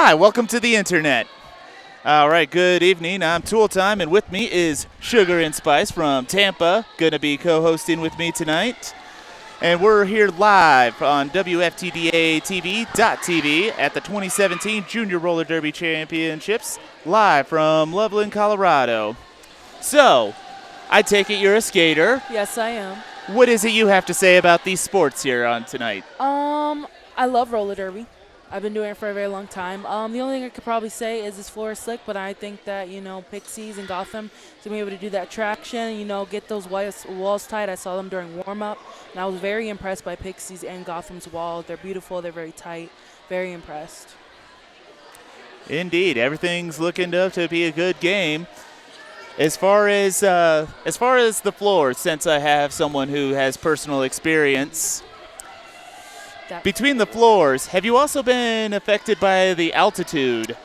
Hi, welcome to the internet. All right, good evening. I'm Tool Time, and with me is Sugar and Spice from Tampa, going to be co-hosting with me tonight. And we're here live on WFTDA-TV.TV at the 2017 Junior Roller Derby Championships, live from Loveland, Colorado. So, I take it you're a skater. Yes, I am. What is it you have to say about these sports here on tonight? I love roller derby. I've been doing it for a very long time. The only thing I could probably say is this floor is slick, but I think that, Pixies and Gotham to be able to do that traction, get those walls tight. I saw them during warm-up, and I was very impressed by Pixies and Gotham's walls. They're beautiful. They're very tight. Very impressed. Indeed. Everything's looking up to be a good game. As far as the floor, since I have someone who has personal experience, between the floors, have you also been affected by the altitude?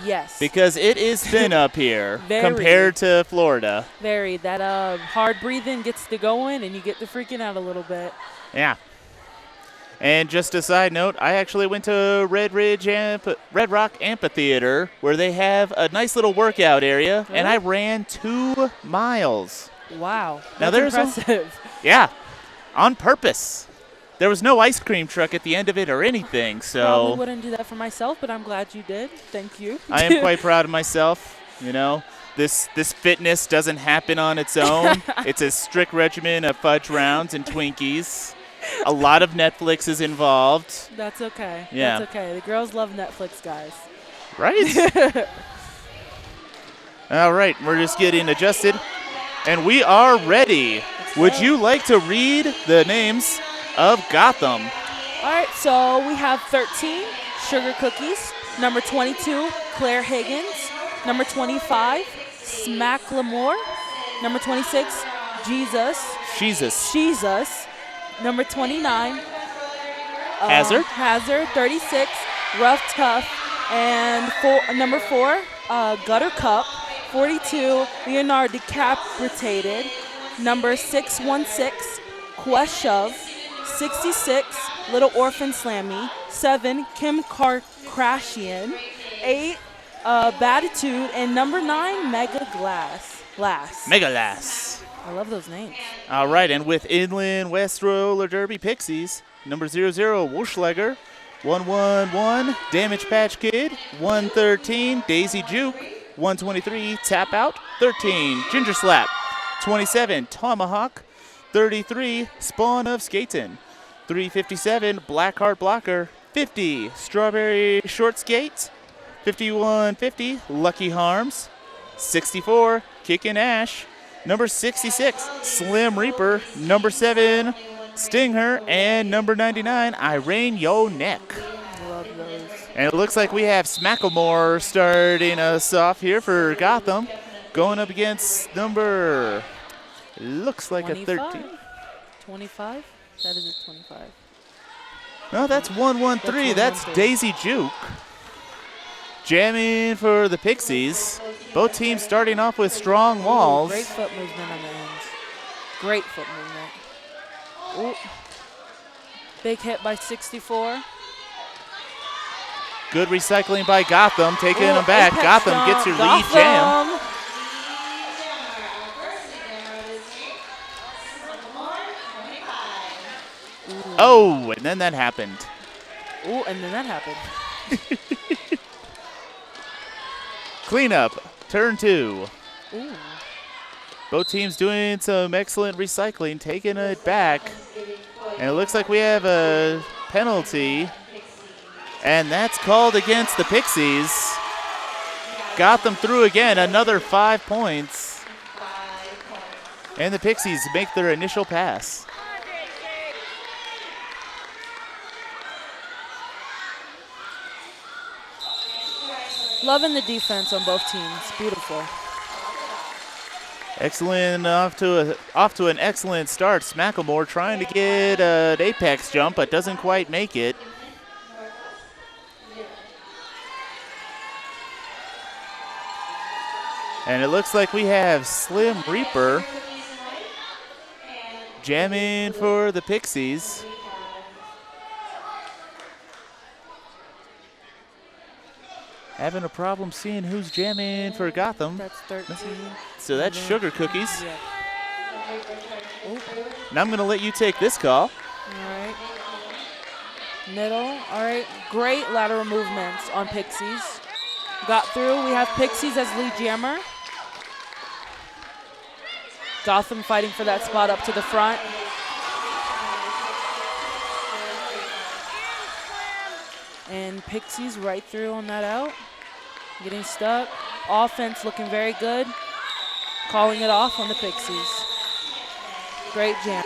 Yes. Because it is thin up here compared to Florida. Very. That hard breathing gets to going, and you get to freaking out a little bit. Yeah. And just a side note, I actually went to Red Rock Amphitheater, where they have a nice little workout area, Really? and I ran 2 miles. Wow. Now That's impressive. Yeah, on purpose. There was no ice cream truck at the end of it or anything, so Probably wouldn't do that for myself, but I'm glad you did. Thank you. I am quite proud of myself. This fitness doesn't happen on its own. It's a strict regimen of fudge rounds and Twinkies. A lot of Netflix is involved. That's okay. Yeah. That's okay. The girls love Netflix, guys. Right? All right, we're just getting adjusted. And we are ready. Would you like to read the names of Gotham? All right, so we have 13, Sugar Cookies. Number 22, Claire Higgins. Number 25, Smack Lamore. Number 26, Jesus. Number 29, Hazard. 36, Rough Tough. And number 4, Gutter Cup. 42, Leonardo Decapitated. Number 616, Quest Shove. 66, Little Orphan Slammy. 7, Kim Kardashian. 8, Batitude. And number 9, Mega Glass. Mega Glass. I love those names. All right, and with Inland West Roller Derby Pixies, number 00, Wuschlager. 111, Damage Patch Kid. 113, Daisy Juke. 123, Tap Out. 13, Ginger Slap. 27, Tomahawk. 33, Spawn of Skatin'. 357, Blackheart Blocker. 50, Strawberry Short Skate. 5150, Lucky Harms. 64, Kickin' Ash. Number 66, Slim Reaper. Number 7, Stinger. And number 99, Irene Yo Neck. Love those. And it looks like we have Smacklemore starting us off here for Gotham. Going up against number, looks like 25? a 13. 25? That is a 25. No, that's 113. That's 113. Daisy Juke. Jamming for the Pixies. Both teams starting off with strong walls. Great foot movement on the ends. Great foot movement. Ooh. Big hit by 64. Good recycling by Gotham, taking Ooh, them back. apex Gotham jump. gets your lead jam. Gotham. Oh, and then that happened. Ooh, and then that happened. Cleanup, turn 2. Ooh. Both teams doing some excellent recycling, taking it back. And it looks like we have a penalty. And that's called against the Pixies. Gotham through again, another 5 points. And the Pixies make their initial pass. Loving the defense on both teams. Beautiful. Excellent, off to an excellent start. Smacklemore trying to get an apex jump, but doesn't quite make it. And it looks like we have Slim Reaper jamming for the Pixies. having a problem seeing who's jamming for Gotham. That's 13. So that's Sugar Cookies. Yeah. Oh. And I'm going to let you take this call. All right. Middle. All right. Great lateral movements on Pixies. Got through. We have Pixies as lead jammer. Gotham fighting for that spot up to the front. And Pixies right through on that out. Getting stuck. Offense looking very good. Calling it off on the Pixies. Great jam.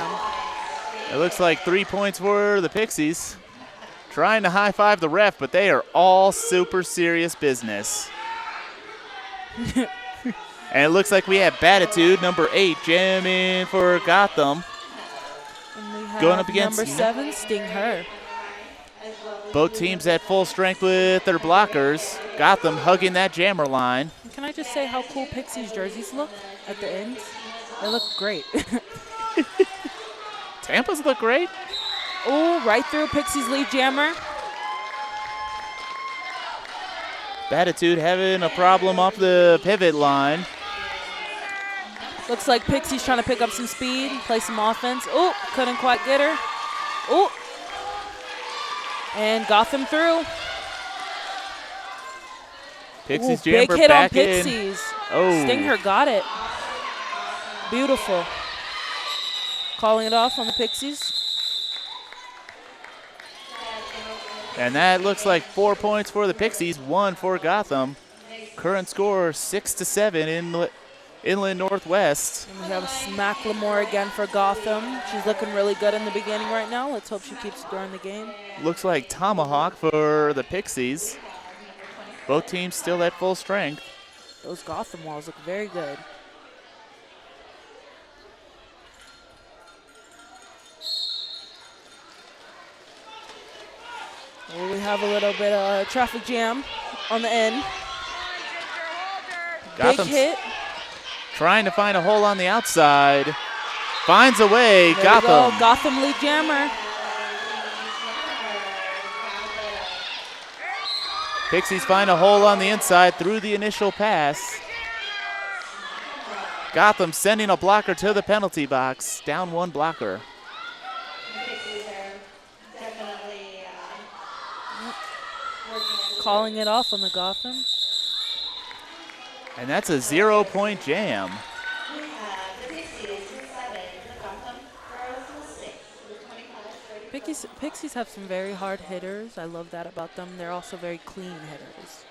It looks like 3 points for the Pixies. Trying to high-five the ref, but they are all super serious business. And it looks like we have Batitude, number 8, jamming for Gotham. And we have going up against number 7, Sting Her. Both teams at full strength with their blockers. Gotham hugging that jammer line. Can I just say how cool Pixies jerseys look at the ends? They look great. Tampa's look great. Oh, right through Pixies lead jammer. Batitude having a problem off the pivot line. Looks like Pixies trying to pick up some speed, play some offense. Oh, couldn't quite get her. Oh. And Gotham through. Pixies Ooh, jammer big hit back on Pixies. Oh. Stinger got it. Beautiful. Calling it off on the Pixies. And that looks like 4 points for the Pixies, 1 for Gotham. Current score 6-7 in Inland Northwest. And we have Macklemore again for Gotham. She's looking really good in the beginning right now. Let's hope she keeps it during the game. Looks like Tomahawk for the Pixies. Both teams still at full strength. Those Gotham walls look very good. Well, we have a little bit of traffic jam on the end. Gotham's big hit. trying to find a hole on the outside. Finds a way. There Gotham. we go. Gotham lead jammer. Pixies find a hole on the inside through the initial pass. Gotham sending a blocker to the penalty box. Down 1 blocker. Calling it off on the Gotham. And that's a 0-point jam. Pixies have some very hard hitters. I love that about them. They're also very clean hitters.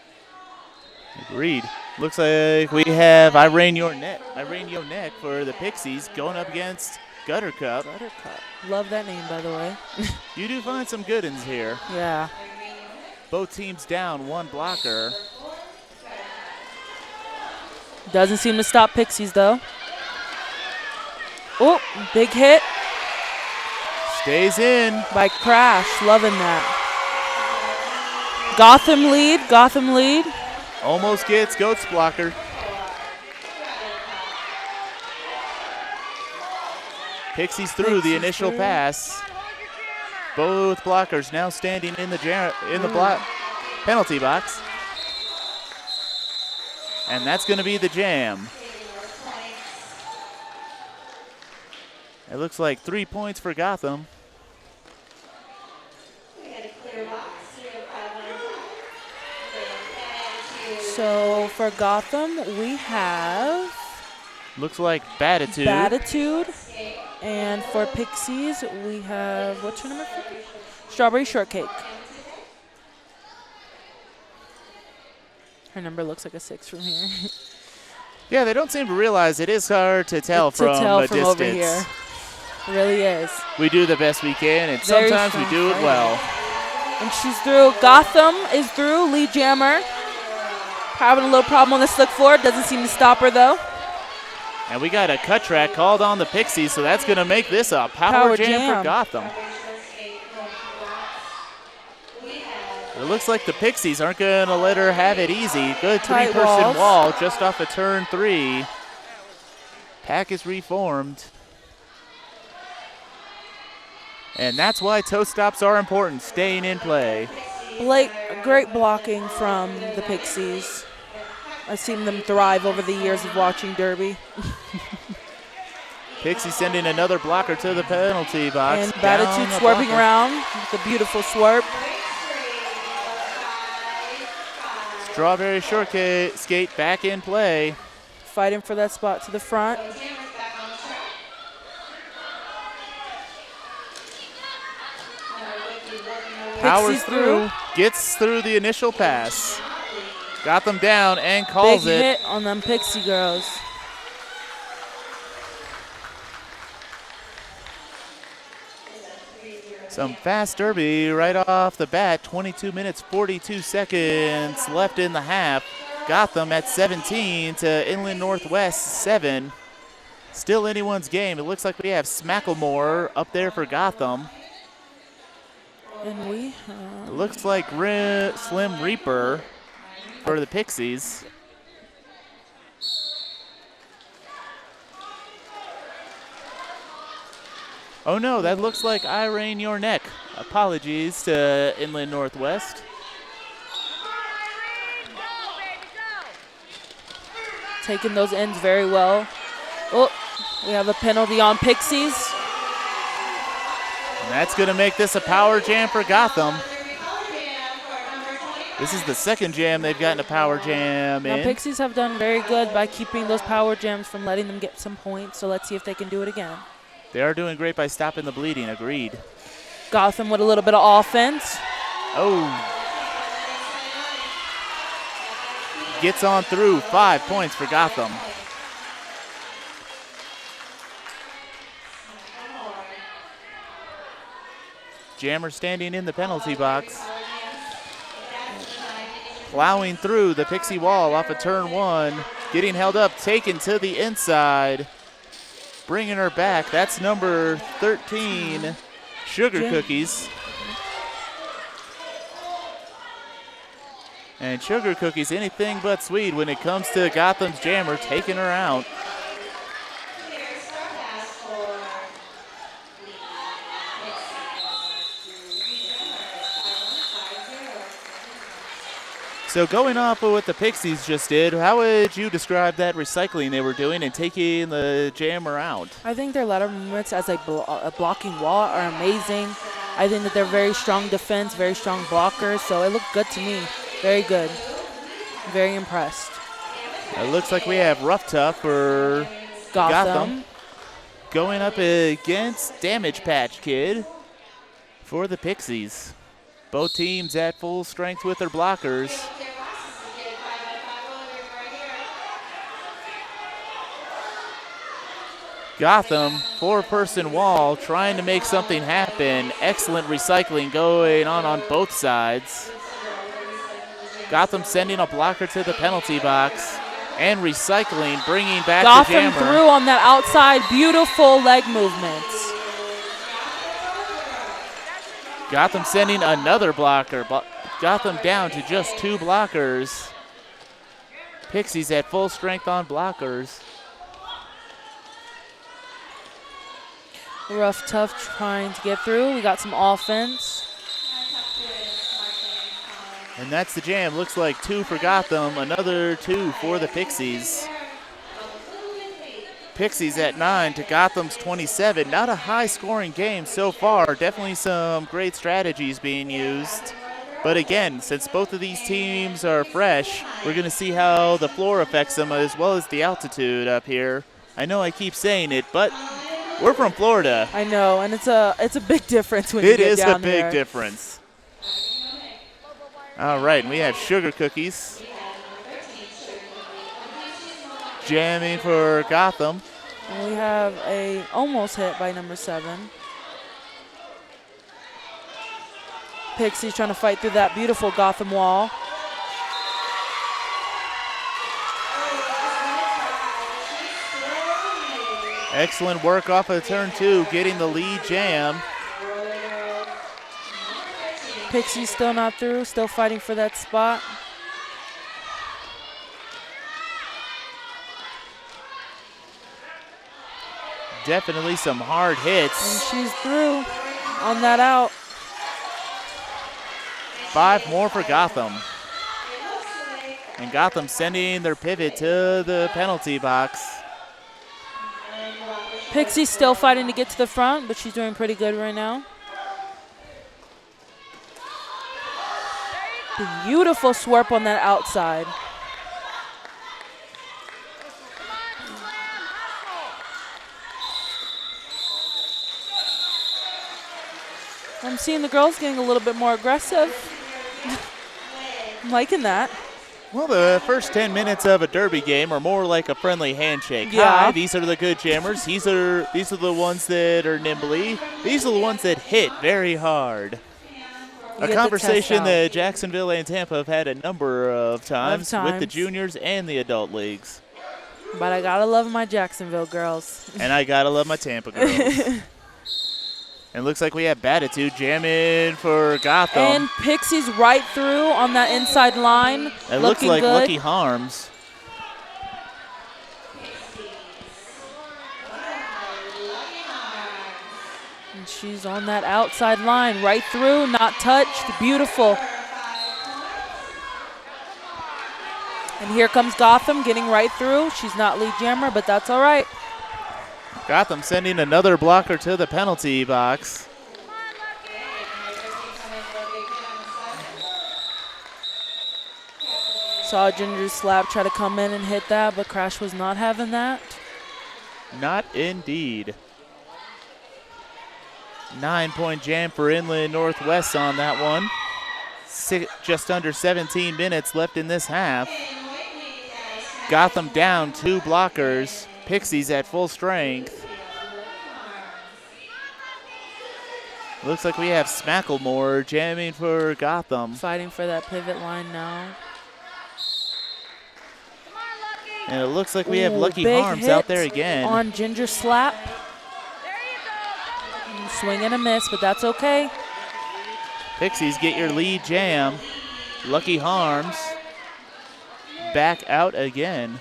Agreed. Looks like we have Irene Yonek for the Pixies going up against Gutter Cup. Gutter Cup. Love that name, by the way. You do find some good ones here. Yeah. Both teams down 1 blocker. Doesn't seem to stop Pixies, though. Oh, big hit Stays in. by Crash. Loving that. Gotham lead. Gotham lead. Almost gets Goats blocker. Pixies through the initial pass. Both blockers now standing in the penalty box. And that's going to be the jam. It looks like 3 points for Gotham. So for Gotham, we have Looks like Batitude. Batitude. And for Pixies, we have, what's her number? Strawberry Shortcake. Her number looks like a 6 from here. Yeah, they don't seem to realize it is hard to tell from a distance. Over here. It really is. We do the best we can, and Very sometimes we do it well. And she's through. Gotham is through. Lead jammer. Having a little problem on the slick floor. Doesn't seem to stop her, though. And we got a cut track called on the Pixies, so that's going to make this a power jam for Gotham. It looks like the Pixies aren't going to let her have it easy. Good three-person wall just off of turn 3. Pack is reformed. And that's why toe stops are important, staying in play. Great blocking from the Pixies. I've seen them thrive over the years of watching Derby. Pixie sending another blocker to the penalty box. And Batitude swerving around with a beautiful swerve. Strawberry short skate back in play. Fighting for that spot to the front. Powers through, gets through the initial pass. Got them down and calls Big it. hit on them Pixie girls. Some fast Derby right off the bat. 22 minutes, 42 seconds left in the half. Gotham at 17 to Inland Northwest 7. Still anyone's game. It looks like we have Smacklemore up there for Gotham. And we It looks like Slim Reaper for the Pixies. Oh no, that looks like Irene Your Neck. Apologies to Inland Northwest. taking those ends very well. Oh, we have a penalty on Pixies. And that's going to make this a power jam for Gotham. This is the second jam they've gotten a power jam Now, in. Pixies have done very good by keeping those power jams from letting them get some points, so let's see if they can do it again. They are doing great by stopping the bleeding, agreed. Gotham with a little bit of offense. Oh. Gets on through, 5 points for Gotham. Jammer standing in the penalty box. Plowing through the Pixie wall off of turn one. Getting held up, taken to the inside. Bringing her back, that's number 13, Sugar Cookies. And Sugar Cookies, anything but sweet when it comes to Gotham's jammer, taking her out. So going off of what the Pixies just did, how would you describe that recycling they were doing and taking the jammer out? I think their lateral movements as a blocking wall are amazing. I think that they're very strong defense, very strong blockers, so it looked good to me. Very good. Very impressed. It looks like we have Rough Tough for Gotham going up against Damage Patch Kid for the Pixies. Both teams at full strength with their blockers. Gotham, four-person wall, trying to make something happen. Excellent recycling going on both sides. Gotham sending a blocker to the penalty box. And recycling, bringing back the jammer. Gotham through on that outside. Beautiful leg movements. Gotham sending another blocker. Gotham down to just 2 blockers. Pixies at full strength on blockers. Rough Tough trying to get through. We got some offense. And that's the jam. Looks like 2 for Gotham, another 2 for the Pixies. Pixies at 9 to Gotham's 27. Not a high-scoring game so far. Definitely some great strategies being used. But again, since both of these teams are fresh, we're going to see how the floor affects them as well as the altitude up here. I know I keep saying it, but we're from Florida. I know, and it's a big difference when you get down It is a big there. difference. All right, and we have Sugar Cookies jamming for Gotham. And we have a almost hit by number 7. Pixies trying to fight through that beautiful Gotham wall. Excellent work off of turn 2, getting the lead jam. Pixies still not through, still fighting for that spot. Definitely some hard hits. And she's through on that out. 5 more for Gotham. And Gotham sending their pivot to the penalty box. Pixie's still fighting to get to the front, but she's doing pretty good right now. Beautiful swerp on that outside. I'm seeing the girls getting a little bit more aggressive. I'm liking that. Well, the first 10 minutes of a derby game are more like a friendly handshake. Yeah. Hi, these are the good jammers. These are the ones that are nimbly. These are the ones that hit very hard. A conversation that Jacksonville and Tampa have had a number of times with the juniors and the adult leagues. But I gotta love my Jacksonville girls. And I gotta love my Tampa girls. And looks like we have Batitude jamming for Gotham. And Pixie's right through on that inside line. It looks like good. Lucky Harms. And she's on that outside line, right through, not touched, beautiful. And here comes Gotham getting right through. She's not lead jammer, but that's all right. Gotham sending another blocker to the penalty box. Saw Ginger Slap try to come in and hit that, but Crash was not having that. Not indeed. 9-point jam for Inland Northwest on that one. Just under 17 minutes left in this half. Gotham down 2 blockers. Pixies at full strength. Looks like we have Smacklemore jamming for Gotham. Fighting for that pivot line now. And it looks like we have Lucky Harms out there again. On Ginger Slap. Swing and a miss, but that's okay. Pixies get your lead jam. Lucky Harms back out again.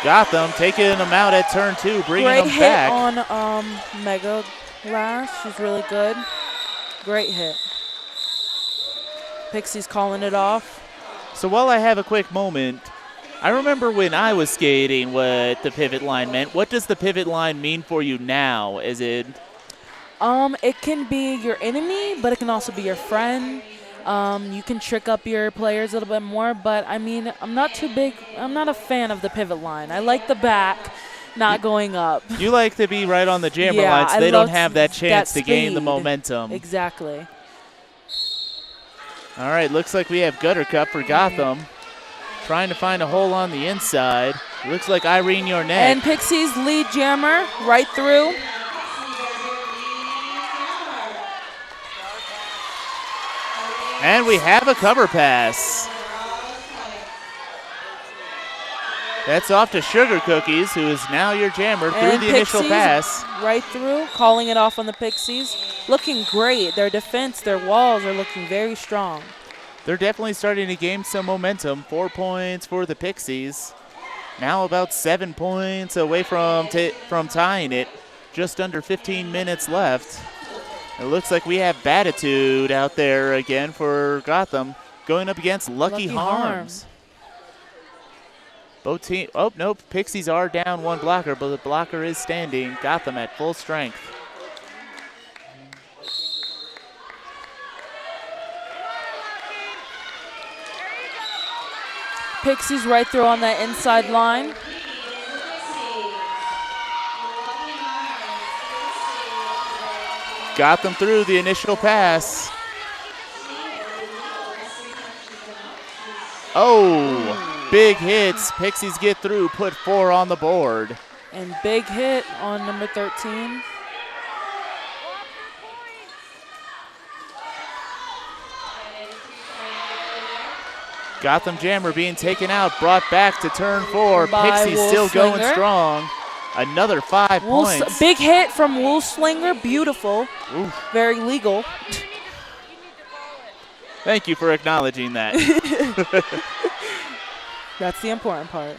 Gotham taking them out at turn 2, bringing them back. Great hit on Mega Lash. She's really good. Great hit. Pixie's calling it off. So while I have a quick moment, I remember when I was skating what the pivot line meant. What does the pivot line mean for you now? Is it? It can be your enemy, but it can also be your friend. You can trick up your players a little bit more, but I mean, I'm not too big. I'm not a fan of the pivot line. I like the back, not going up. You like to be right on the jammer line, so they don't have that chance to gain the momentum. Exactly. All right, looks like we have Gutter Cup for Gotham. Trying to find a hole on the inside. Looks like Irene Yornet. And Pixie's lead jammer right through. And we have a cover pass. That's off to Sugar Cookies, who is now your jammer through the initial pass. Right through, calling it off on the Pixies. Looking great. Their defense, their walls are looking very strong. They're definitely starting to gain some momentum. 4 points for the Pixies. Now about 7 points away from tying it. Just under 15 minutes left. It looks like we have Batitude out there again for Gotham, going up against Lucky Harms. Both team. Oh, nope. Pixies are down 1 blocker, but the blocker is standing. Gotham at full strength. Pixies right through on that inside line. Gotham through the initial pass. Oh, big hits. Pixies get through, put 4 on the board. And big hit on number 13. Gotham jammer being taken out, brought back to turn 4. Pixies still going strong. Another 5 points. Big hit from Wolfslinger, beautiful. Oof. Very legal. Thank you for acknowledging that. That's the important part.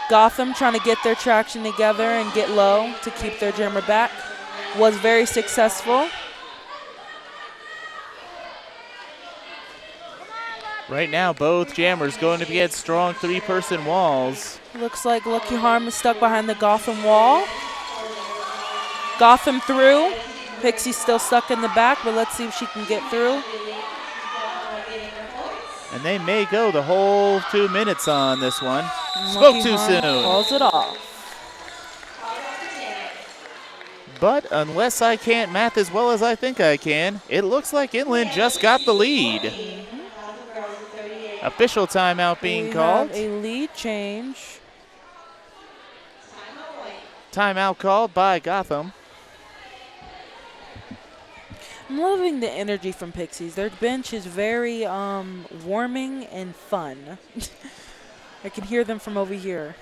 Gotham trying to get their traction together and get low to keep their jammer back. Was very successful. Right now, both jammers going to get strong 3-person walls. Looks like Lucky Harm is stuck behind the Gotham wall. Gotham through. Pixie's still stuck in the back, but let's see if she can get through. And they may go the whole 2 minutes on this one. Lucky Spoke too Harm soon. calls it off. But unless I can't math as well as I think I can, it looks like Inland just got the lead. Official timeout being called. Have a lead change. Timeout called by Gotham. I'm loving the energy from Pixies. Their bench is very warming and fun. I can hear them from over here.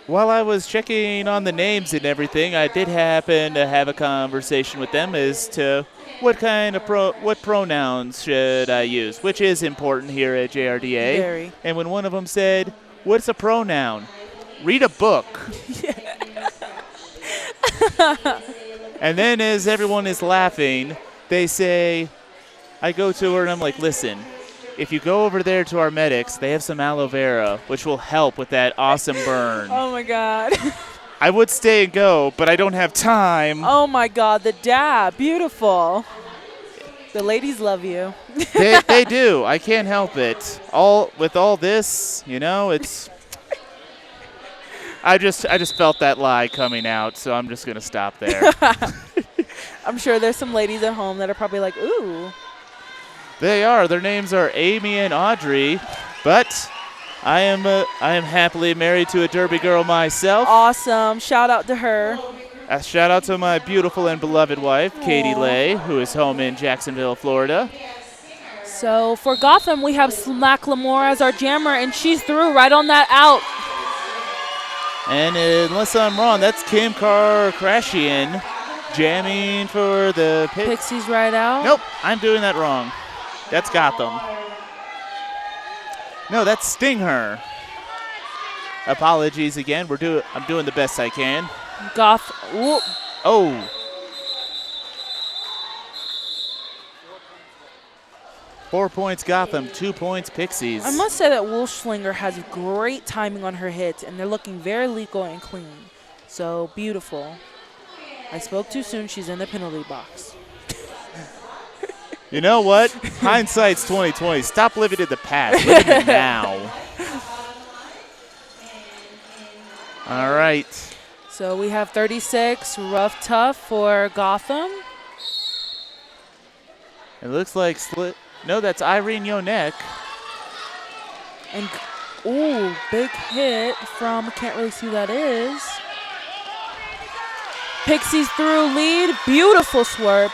While I was checking on the names and everything, I did happen to have a conversation with them as to what kind of what pronouns should I use, which is important here at JRDA. Very. And when one of them said, "What's a pronoun?" Read a book. And then as everyone is laughing, they say, I go to her and I'm like, listen, if you go over there to our medics, they have some aloe vera, which will help with that awesome burn. Oh, my God. I would stay and go, but I don't have time. Oh, my God. The dab. Beautiful. The ladies love you. They do. I can't help it. With all this, you know, it's... I just felt that lie coming out, so I'm just going to stop there. I'm sure there's some ladies at home that are probably like, ooh. They are. Their names are Amy and Audrey, but I am happily married to a Derby girl myself. Awesome. Shout out to her. A shout out to my beautiful and beloved wife, Katie Lay, who is home in Jacksonville, Florida. So for Gotham, we have Macklemore as our jammer, and she's through right on that out. And unless I'm wrong, that's Kim Kardashian jamming for the Pixies right out. Nope, I'm doing that wrong. That's Gotham. No, that's Stinger. Apologies again. I'm doing the best I can. Whoop. Oh. 4 points Gotham, 2 points Pixies. I must say that Wolfslinger has great timing on her hits, and they're looking very legal and clean. So beautiful. I spoke too soon. She's in the penalty box. You know what? Hindsight's 20/20. Stop living in the past. Live in the now. All right. So we have 36, rough tough for Gotham. It looks like no, that's Irene Yonek. And, ooh, big hit from, can't really see who that is. Pixies through lead, beautiful swerve.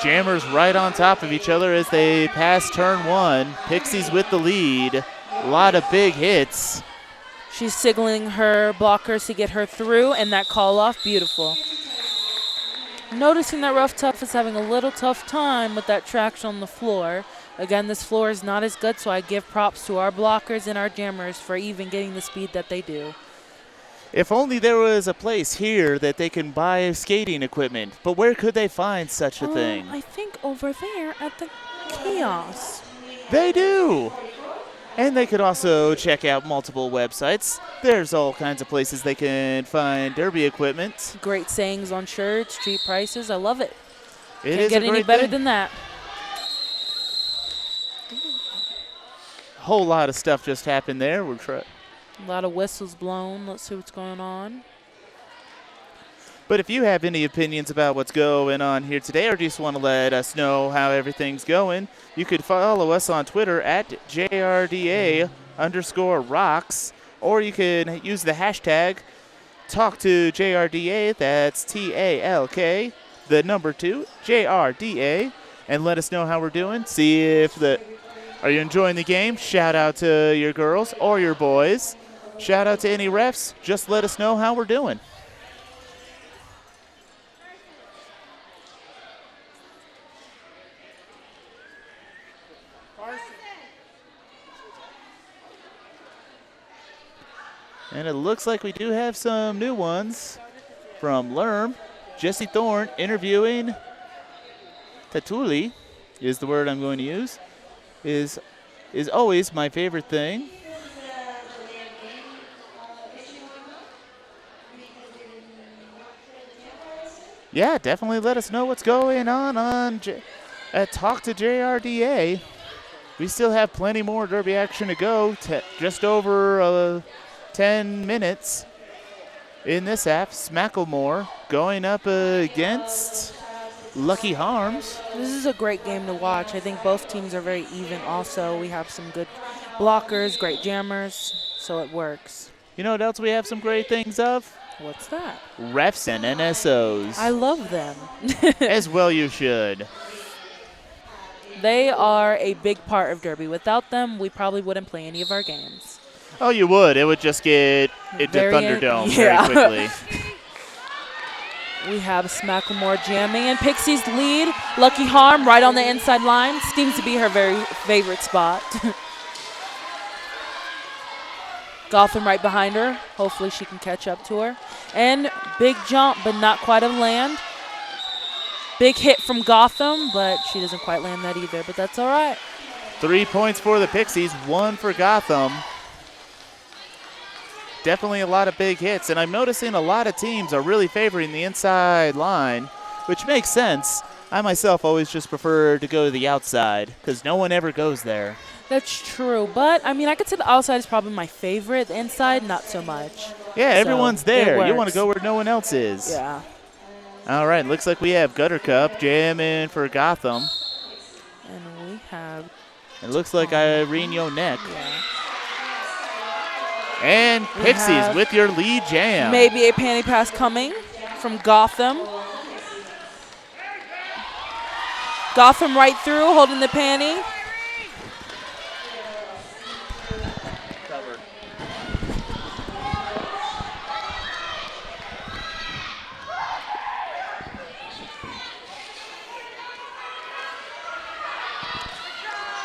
Jammers right on top of each other as they pass turn one. Pixies with the lead. A lot of big hits. She's signaling her blockers to get her through, and that call off, beautiful. Noticing that Rough Tough is having a little tough time with that traction on the floor. Again, this floor is not as good, so I give props to our blockers and our jammers for even getting the speed that they do. If only there was a place here that they can buy skating equipment. But where could they find such a thing? I think over there at the kiosk. They do. And they could also check out multiple websites. There's all kinds of places they can find derby equipment. Great sayings on shirts, cheap prices. I love it. It Can't get any better than that. A whole lot of stuff just happened there. A lot of whistles blown. Let's see what's going on. But if you have any opinions about what's going on here today or just want to let us know how everything's going, you could follow us on Twitter at JRDA_rocks, or you can use the hashtag #TalkToJRDA, that's TALK, the number 2, JRDA, and let us know how we're doing. See if are you enjoying the game? Shout out to your girls or your boys. Shout out to any refs. Just let us know how we're doing. And it looks like we do have some new ones from Lerm. Jesse Thorne interviewing Tatuli is the word I'm going to use. Is always my favorite thing. Yeah, definitely let us know what's going on at Talk to JRDA. We still have plenty more Derby action to go. Just over 10 minutes in this half. Smacklemore going up against Lucky Harms. This is a great game to watch. I think both teams are very even also. We have some good blockers, great jammers, so it works. You know what else we have some great things of? What's that? Refs and NSOs. I love them. As well you should. They are a big part of Derby. Without them, we probably wouldn't play any of our games. Oh, you would. It would just get into Thunderdome very quickly. We have Smacklemore jamming, and Pixie's lead. Lucky Harm right on the inside line. Seems to be her very favorite spot. Gotham right behind her. Hopefully she can catch up to her. And big jump, but not quite a land. Big hit from Gotham, but she doesn't quite land that either, but that's all right. 3 points for the Pixies, 1 for Gotham. Definitely a lot of big hits, and I'm noticing a lot of teams are really favoring the inside line, which makes sense. I myself always just prefer to go to the outside because no one ever goes there. That's true, but I mean, I could say the outside is probably my favorite. The inside, not so much. Yeah, everyone's there. You want works. to go where no one else is. Yeah. All right, looks like we have Gutter Cup jamming for Gotham. And we have... It looks like Irene Yonek. Yeah. And Pixies with your lead jam. Maybe a panty pass coming from Gotham. Gotham right through, holding the panty.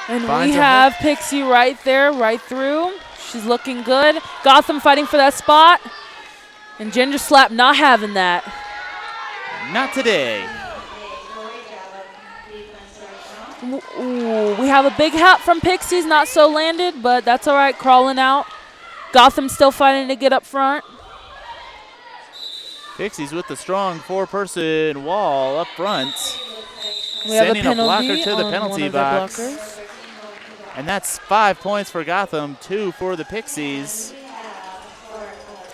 And we have Pixie right there, right through. She's looking good. Gotham fighting for that spot. And Ginger Slap not having that. Not today. Ooh, we have a big hat from Pixies, not so landed, but that's all right, crawling out. Gotham still fighting to get up front. Pixies with the strong 4-person wall up front. We have sending a a blocker penalty to the on penalty one of their box. blockers. And that's 5 points for Gotham, 2 for the Pixies.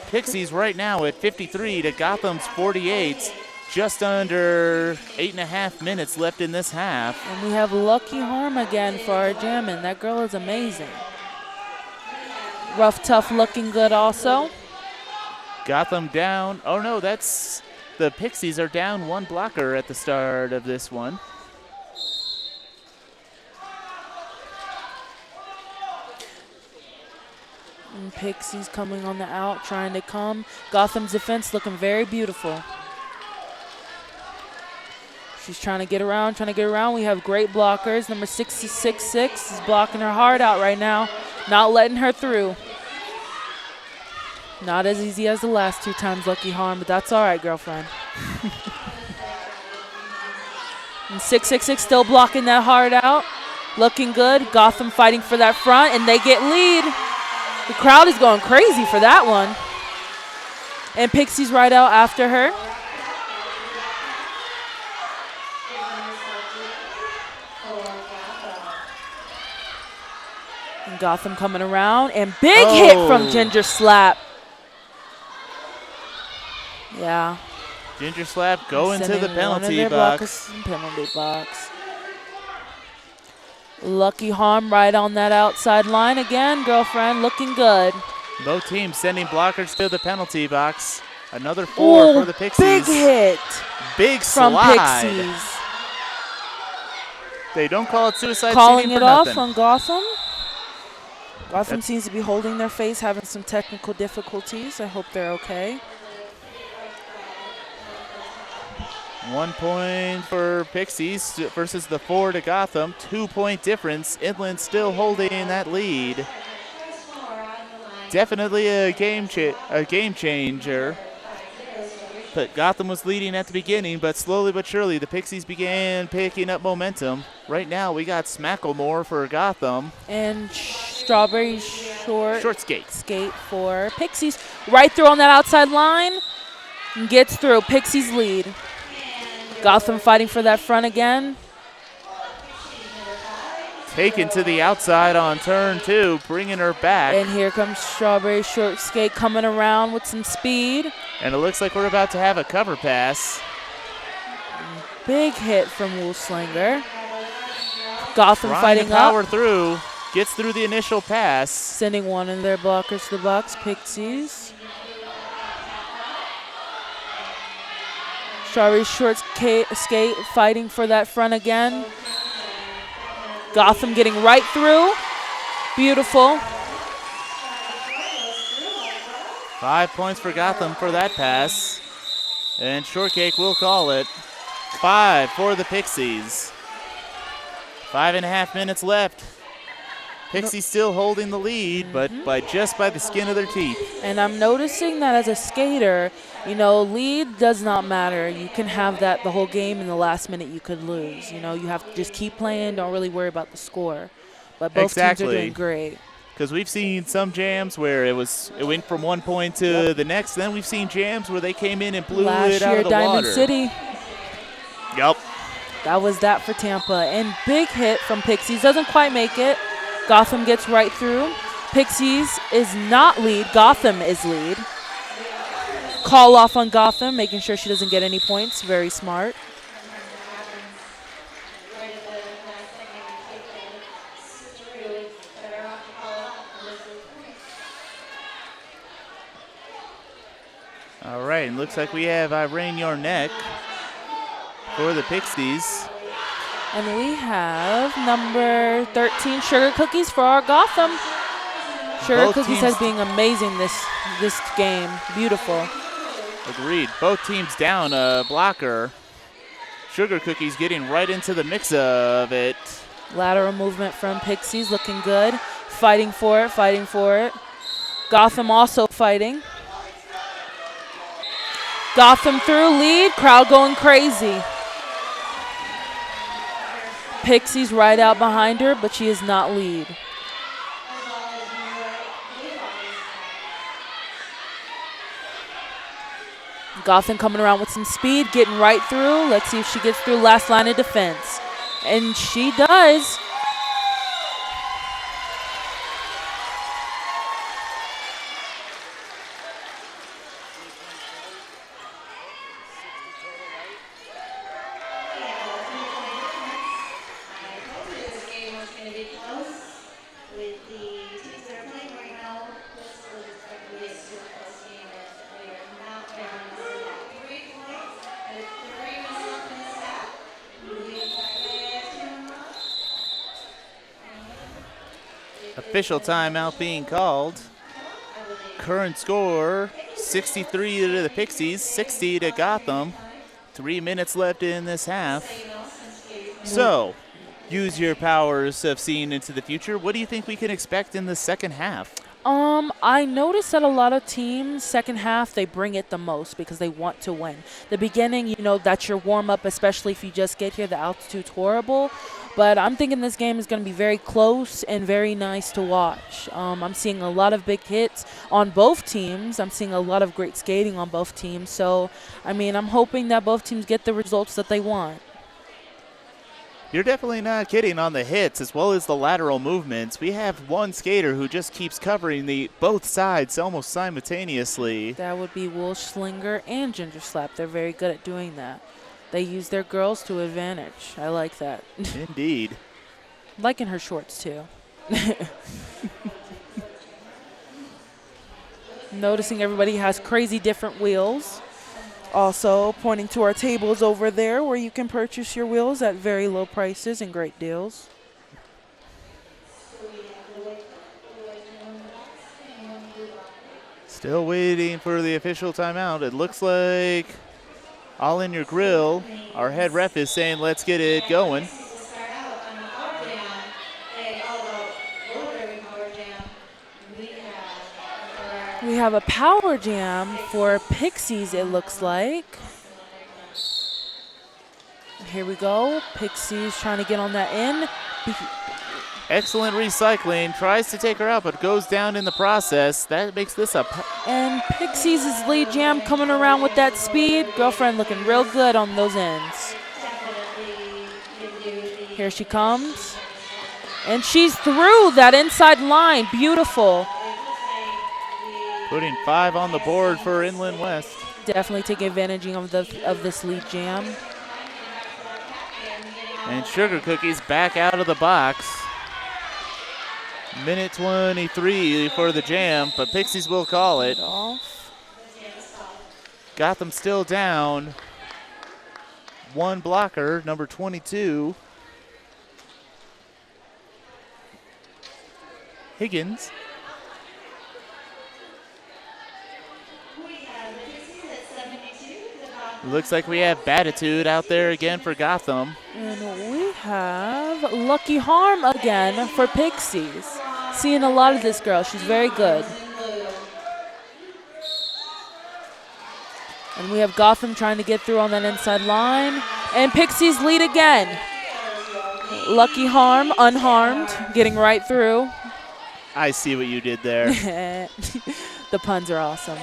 Pixies right now at 53 to Gotham's 48. Just under 8.5 minutes left in this half. And we have Lucky Harm again for our jamming. That girl is amazing. Rough Tough looking good also. Gotham down. Oh no, that's the Pixies are down 1 blocker at the start of this one. And Pixies coming on the out, trying to come. Gotham's defense looking very beautiful. She's trying to get around, We have great blockers. Number 66 is blocking her heart out right now, not letting her through. Not as easy as the last 2 times, Lucky Harm, but that's all right, girlfriend. And 666 still blocking that heart out. Looking good. Gotham fighting for that front, and they get lead. The crowd is going crazy for that one. And Pixie's right out after her. And Gotham coming around, and big hit from Ginger Slap. Yeah. Ginger Slap going to the penalty box. Penalty box. Lucky Harm right on that outside line again, girlfriend, looking good. Both teams sending blockers to the penalty box. Another 4 for the Pixies. Big hit. Big from slide. Pixies. They don't call it suicide Calling shooting it for off nothing. on Gotham. Gotham seems to be holding their face, having some technical difficulties. I hope they're okay. 1 point for Pixies versus the 4 to Gotham. 2 point difference. Inland still holding that lead. definitely a game changer. But Gotham was leading at the beginning, but slowly but surely the Pixies began picking up momentum. Right now we got Smacklemore for Gotham. And Strawberry short skate for Pixies. Right through on that outside line. And gets through. Pixies lead. Gotham fighting for that front again. Taken to the outside on turn 2, bringing her back. And here comes Strawberry short skate coming around with some speed. And it looks like we're about to have a cover pass. Big hit from Woolslinger. Gotham Trying fighting to power up. through. Gets through the initial pass. Sending one of their blockers to the box. Pixies. Strawberry short skate fighting for that front again. Gotham getting right through. Beautiful. 5 points for Gotham for that pass. And Shortcake will call it. 5 for the Pixies. 5.5 minutes left. Pixies still holding the lead, but just by the skin of their teeth. And I'm noticing that as a skater, you know, lead does not matter. You can have that the whole game, in the last minute you could lose. You know, you have to just keep playing, don't really worry about the score. But both teams are doing great. Because we've seen some jams where it went from 1 point to the next. Then we've seen jams where they came in and blew it out of the Diamond water. City. Yup. That was that for Tampa. And big hit from Pixies. Doesn't quite make it. Gotham gets right through. Pixies is not lead. Gotham is lead. Call off on Gotham, making sure she doesn't get any points. Very smart. All right, and looks like we have Irene Yarneck for the Pixies. And we have number 13, Sugar Cookies, for our Gotham. Sugar Cookies has been amazing this game. Beautiful. Agreed. Both teams down a blocker. Sugar Cookies getting right into the mix of it. Lateral movement from Pixies, looking good. Fighting for it, fighting for it. Gotham also fighting. Gotham through, lead, crowd going crazy. Pixies right out behind her, but she is not lead. Gotham coming around with some speed, getting right through. Let's see if she gets through last line of defense. And she does. Official timeout being called. Current score, 63 to the Pixies, 60 to Gotham. 3 minutes left in this half. So, use your powers of seeing into the future. What do you think we can expect in the second half? I noticed that a lot of teams, second half, they bring it the most because they want to win. The beginning, you know, that's your warm-up, especially if you just get here. The altitude's horrible. But I'm thinking this game is going to be very close and very nice to watch. I'm seeing a lot of big hits on both teams. I'm seeing a lot of great skating on both teams. So, I mean, I'm hoping that both teams get the results that they want. You're definitely not kidding on the hits as well as the lateral movements. We have one skater who just keeps covering both sides almost simultaneously. That would be Woolslinger and Ginger Slap. They're very good at doing that. They use their girls to advantage. I like that. Indeed. Liking her shorts, too. Noticing everybody has crazy different wheels. Also pointing to our tables over there where you can purchase your wheels at very low prices and great deals. Still waiting for the official timeout. It looks like All in Your Grill, our head ref, is saying let's get it going. We have a power jam for Pixies, it looks like. Here we go. Pixies trying to get on that in. Excellent recycling. Tries to take her out, but goes down in the process. That makes this a... And Pixies' lead jam coming around with that speed. Girlfriend looking real good on those ends. Here she comes. And she's through that inside line. Beautiful. Putting 5 on the board for Inland West. Definitely taking advantage of this lead jam. And Sugar Cookies back out of the box. Minute 23 for the jam, but Pixies will call it. Gotham still down. 1 blocker, number 22. Higgins. Looks like we have Batitude out there again for Gotham. And we have Lucky Harm again for Pixies. Seeing a lot of this girl. She's very good. And we have Gotham trying to get through on that inside line. And Pixies lead again. Lucky Harm, unharmed, getting right through. I see what you did there. The puns are awesome.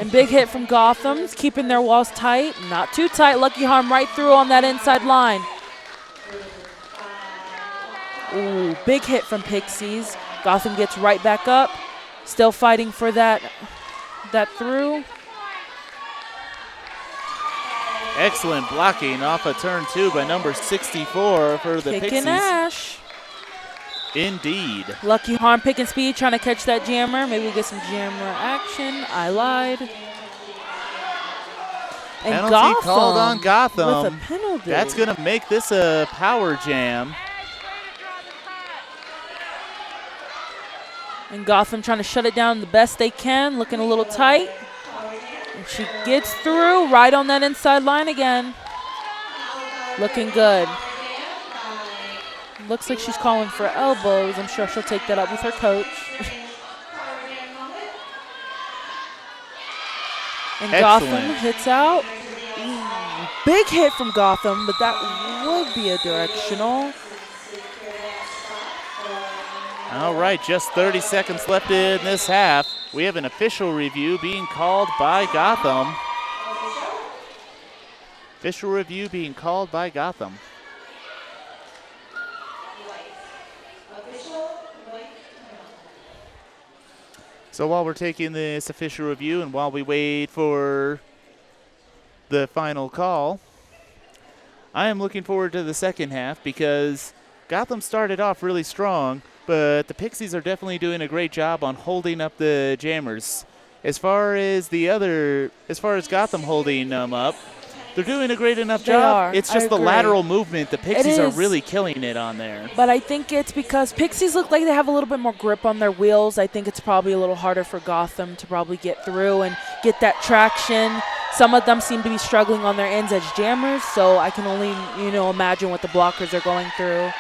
And big hit from Gotham's, keeping their walls tight. Not too tight. Lucky Harm right through on that inside line. Ooh, big hit from Pixies. Gotham gets right back up. Still fighting for that through. Excellent blocking off of turn 2 by number 64 for the Kicking Pixies. Ash. Indeed. Lucky Harm picking speed, trying to catch that jammer. Maybe we'll get some jammer action. I lied. And Penalty Gotham called on Gotham. with a penalty. That's going to make this a power jam. And Gotham trying to shut it down the best they can, looking a little tight. And she gets through right on that inside line again. Looking good. Looks like she's calling for elbows. I'm sure she'll take that up with her coach. And Excellent. Gotham hits out. Ooh, big hit from Gotham, but that would be a directional. All right, just 30 seconds left in this half. We have an official review being called by Gotham. Official review being called by Gotham. So while we're taking this official review and while we wait for the final call, I am looking forward to the second half because Gotham started off really strong, but the Pixies are definitely doing a great job on holding up the jammers. As far as Gotham holding them up, they're doing a great enough job. It's just the lateral movement. The Pixies are really killing it on there. But I think it's because Pixies look like they have a little bit more grip on their wheels. I think it's probably a little harder for Gotham to probably get through and get that traction. Some of them seem to be struggling on their ends as jammers, so I can only, imagine what the blockers are going through.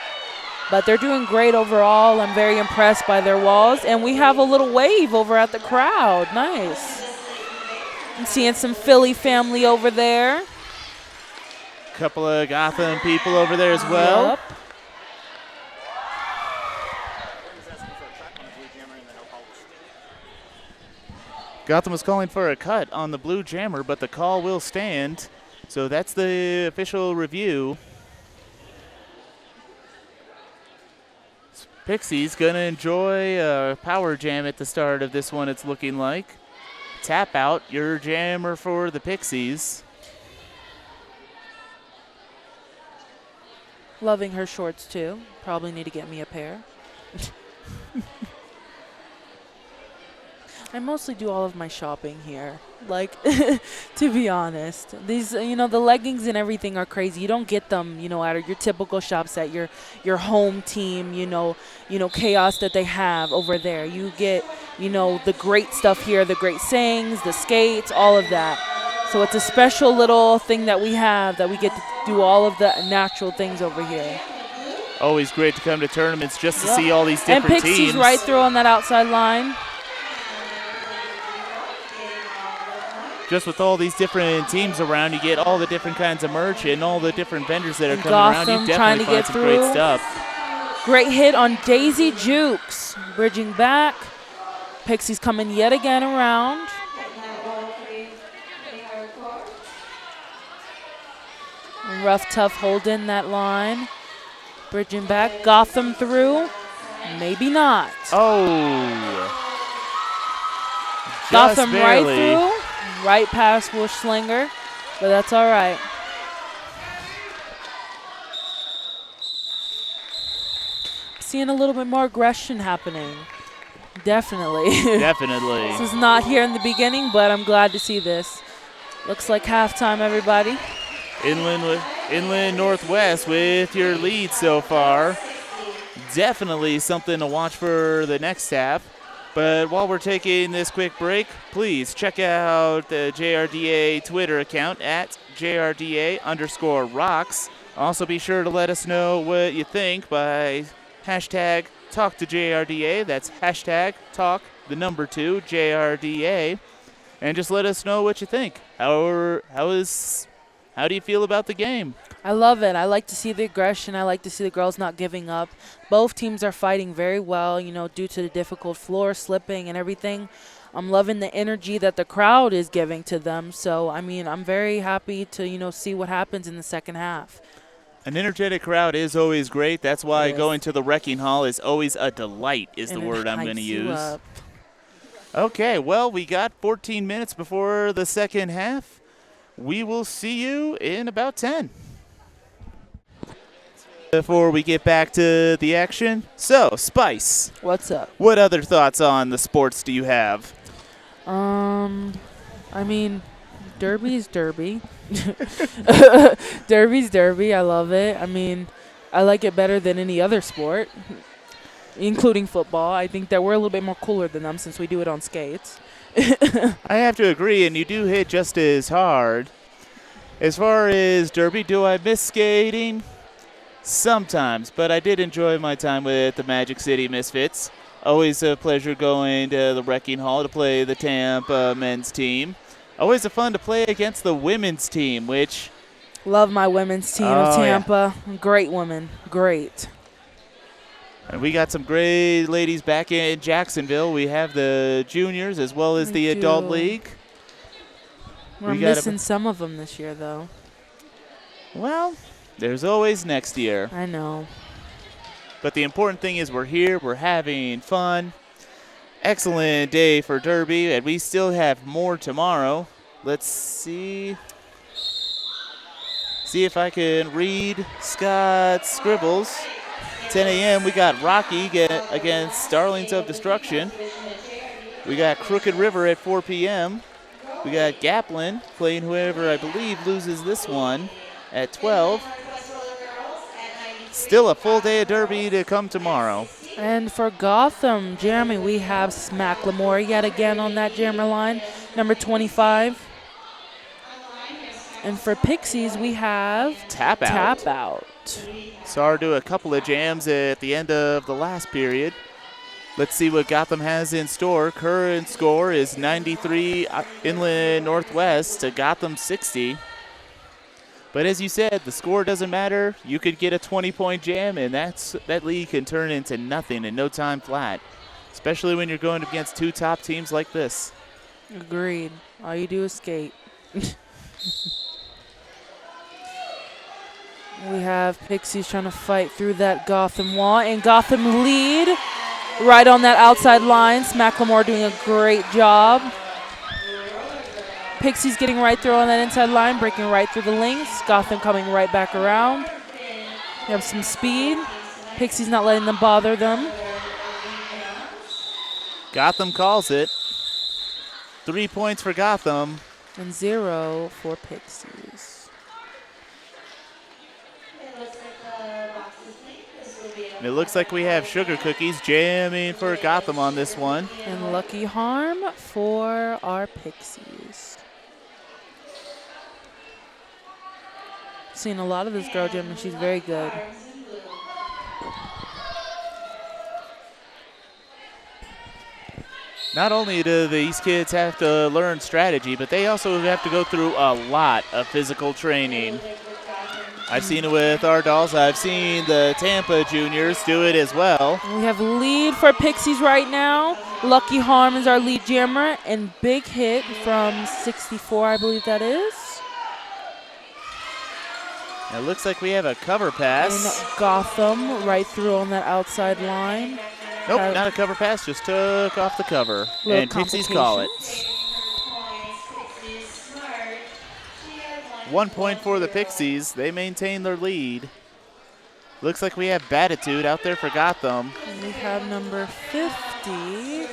But they're doing great overall. I'm very impressed by their walls. And we have a little wave over at the crowd. Nice. I'm seeing some Philly family over there. Couple of Gotham people over there as well. Yep. Gotham was calling for a cut on the blue jammer, but the call will stand. So that's the official review. Pixies going to enjoy a power jam at the start of this one, it's looking like. Tap out, your jammer for the Pixies. Loving her shorts, too. Probably need to get me a pair. I mostly do all of my shopping here. Like, to be honest. These, the leggings and everything are crazy. You don't get them, at your typical shops at your home team, chaos that they have over there. You get, the great stuff here, the great sayings, the skates, all of that. So it's a special little thing that we have that we get to do all of the natural things over here. Always great to come to tournaments just to see all these different teams. And Pixies right through on that outside line. just with all these different teams around, you get all the different kinds of merch and all the different vendors that are coming around. You definitely find some great stuff. Great hit on Daisy Jukes. Bridging back. Pixies coming yet again around. Rough, tough holding that line. Bridging back. Gotham through. Maybe not. Oh. Gotham barely. right through. Right past Wush Slinger. But that's all right. Seeing a little bit more aggression happening. Definitely. Definitely. This is not here in the beginning, but I'm glad to see this. Looks like halftime, everybody. Inland Northwest with your lead so far. Definitely something to watch for the next half. But while we're taking this quick break, please check out the JRDA Twitter account at JRDA_rocks. Also be sure to let us know what you think by hashtag #TalkToJRDA. That's hashtag #2 JRDA. And just let us know what you think. How do you feel about the game? I love it. I like to see the aggression. I like to see the girls not giving up. Both teams are fighting very well, due to the difficult floor slipping and everything. I'm loving the energy that the crowd is giving to them. So, I'm very happy to, see what happens in the second half. An energetic crowd is always great. That's why going to the Wrecking Hall is always a delight, is the word I'm going to use. Okay, well, we got 14 minutes before the second half. We will see you in about 10. Before we get back to the action, so, Spice. What's up? What other thoughts on the sports do you have? Derby's derby. Derby's derby. I love it. I like it better than any other sport, including football. I think that we're a little bit more cooler than them since we do it on skates. I have to agree, and you do hit just as hard. As far as derby, do I miss skating? Sometimes, but I did enjoy my time with the Magic City Misfits. Always a pleasure going to the Wrecking Hall to play the Tampa men's team. Always a fun to play against the women's team, which... Love my women's team of Tampa. Yeah. Great women. Great. And we got some great ladies back in Jacksonville. We have the juniors as well as the adult league. We're missing some of them this year, though. Well, there's always next year. I know. But the important thing is we're here. We're having fun. Excellent day for Derby, and we still have more tomorrow. Let's see. See if I can read Scott's scribbles. 10 a.m. we got Rocky against Starlings of Destruction. We got Crooked River at 4 p.m. We got Gaplin playing whoever I believe loses this one at 12. Still a full day of Derby to come tomorrow. And for Gotham, Jeremy, we have Macklemore yet again on that jammer line, number 25. And for Pixies, we have Tap Out. Saw her do a couple of jams at the end of the last period. Let's see what Gotham has in store. Current score is 93 Inland Northwest to Gotham 60. But as you said, the score doesn't matter. You could get a 20-point jam, and that lead can turn into nothing in no time flat, especially when you're going against two top teams like this. Agreed. All you do is skate. We have Pixies trying to fight through that Gotham wall, and Gotham lead right on that outside line. Macklemore doing a great job. Pixies getting right through on that inside line, breaking right through the links. Gotham coming right back around. They have some speed. Pixies not letting them bother them. Gotham calls it. 3 points for Gotham. And 0 for Pixies. And it looks like we have Sugar Cookies jamming for Gotham on this one. And Lucky Harm for our Pixies. Seen a lot of this girl jam, and she's very good. Not only do these kids have to learn strategy, but they also have to go through a lot of physical training. I've seen it with our dolls. I've seen the Tampa juniors do it as well. We have lead for Pixies right now. Lucky Harm is our lead jammer, and big hit from 64, I believe that is. It looks like we have a cover pass. And Gotham right through on that outside line. Nope, not a cover pass, just took off the cover. And Pixies call it. 1 point for the Pixies. They maintain their lead. Looks like we have Batitude out there for Gotham. And we have number 50,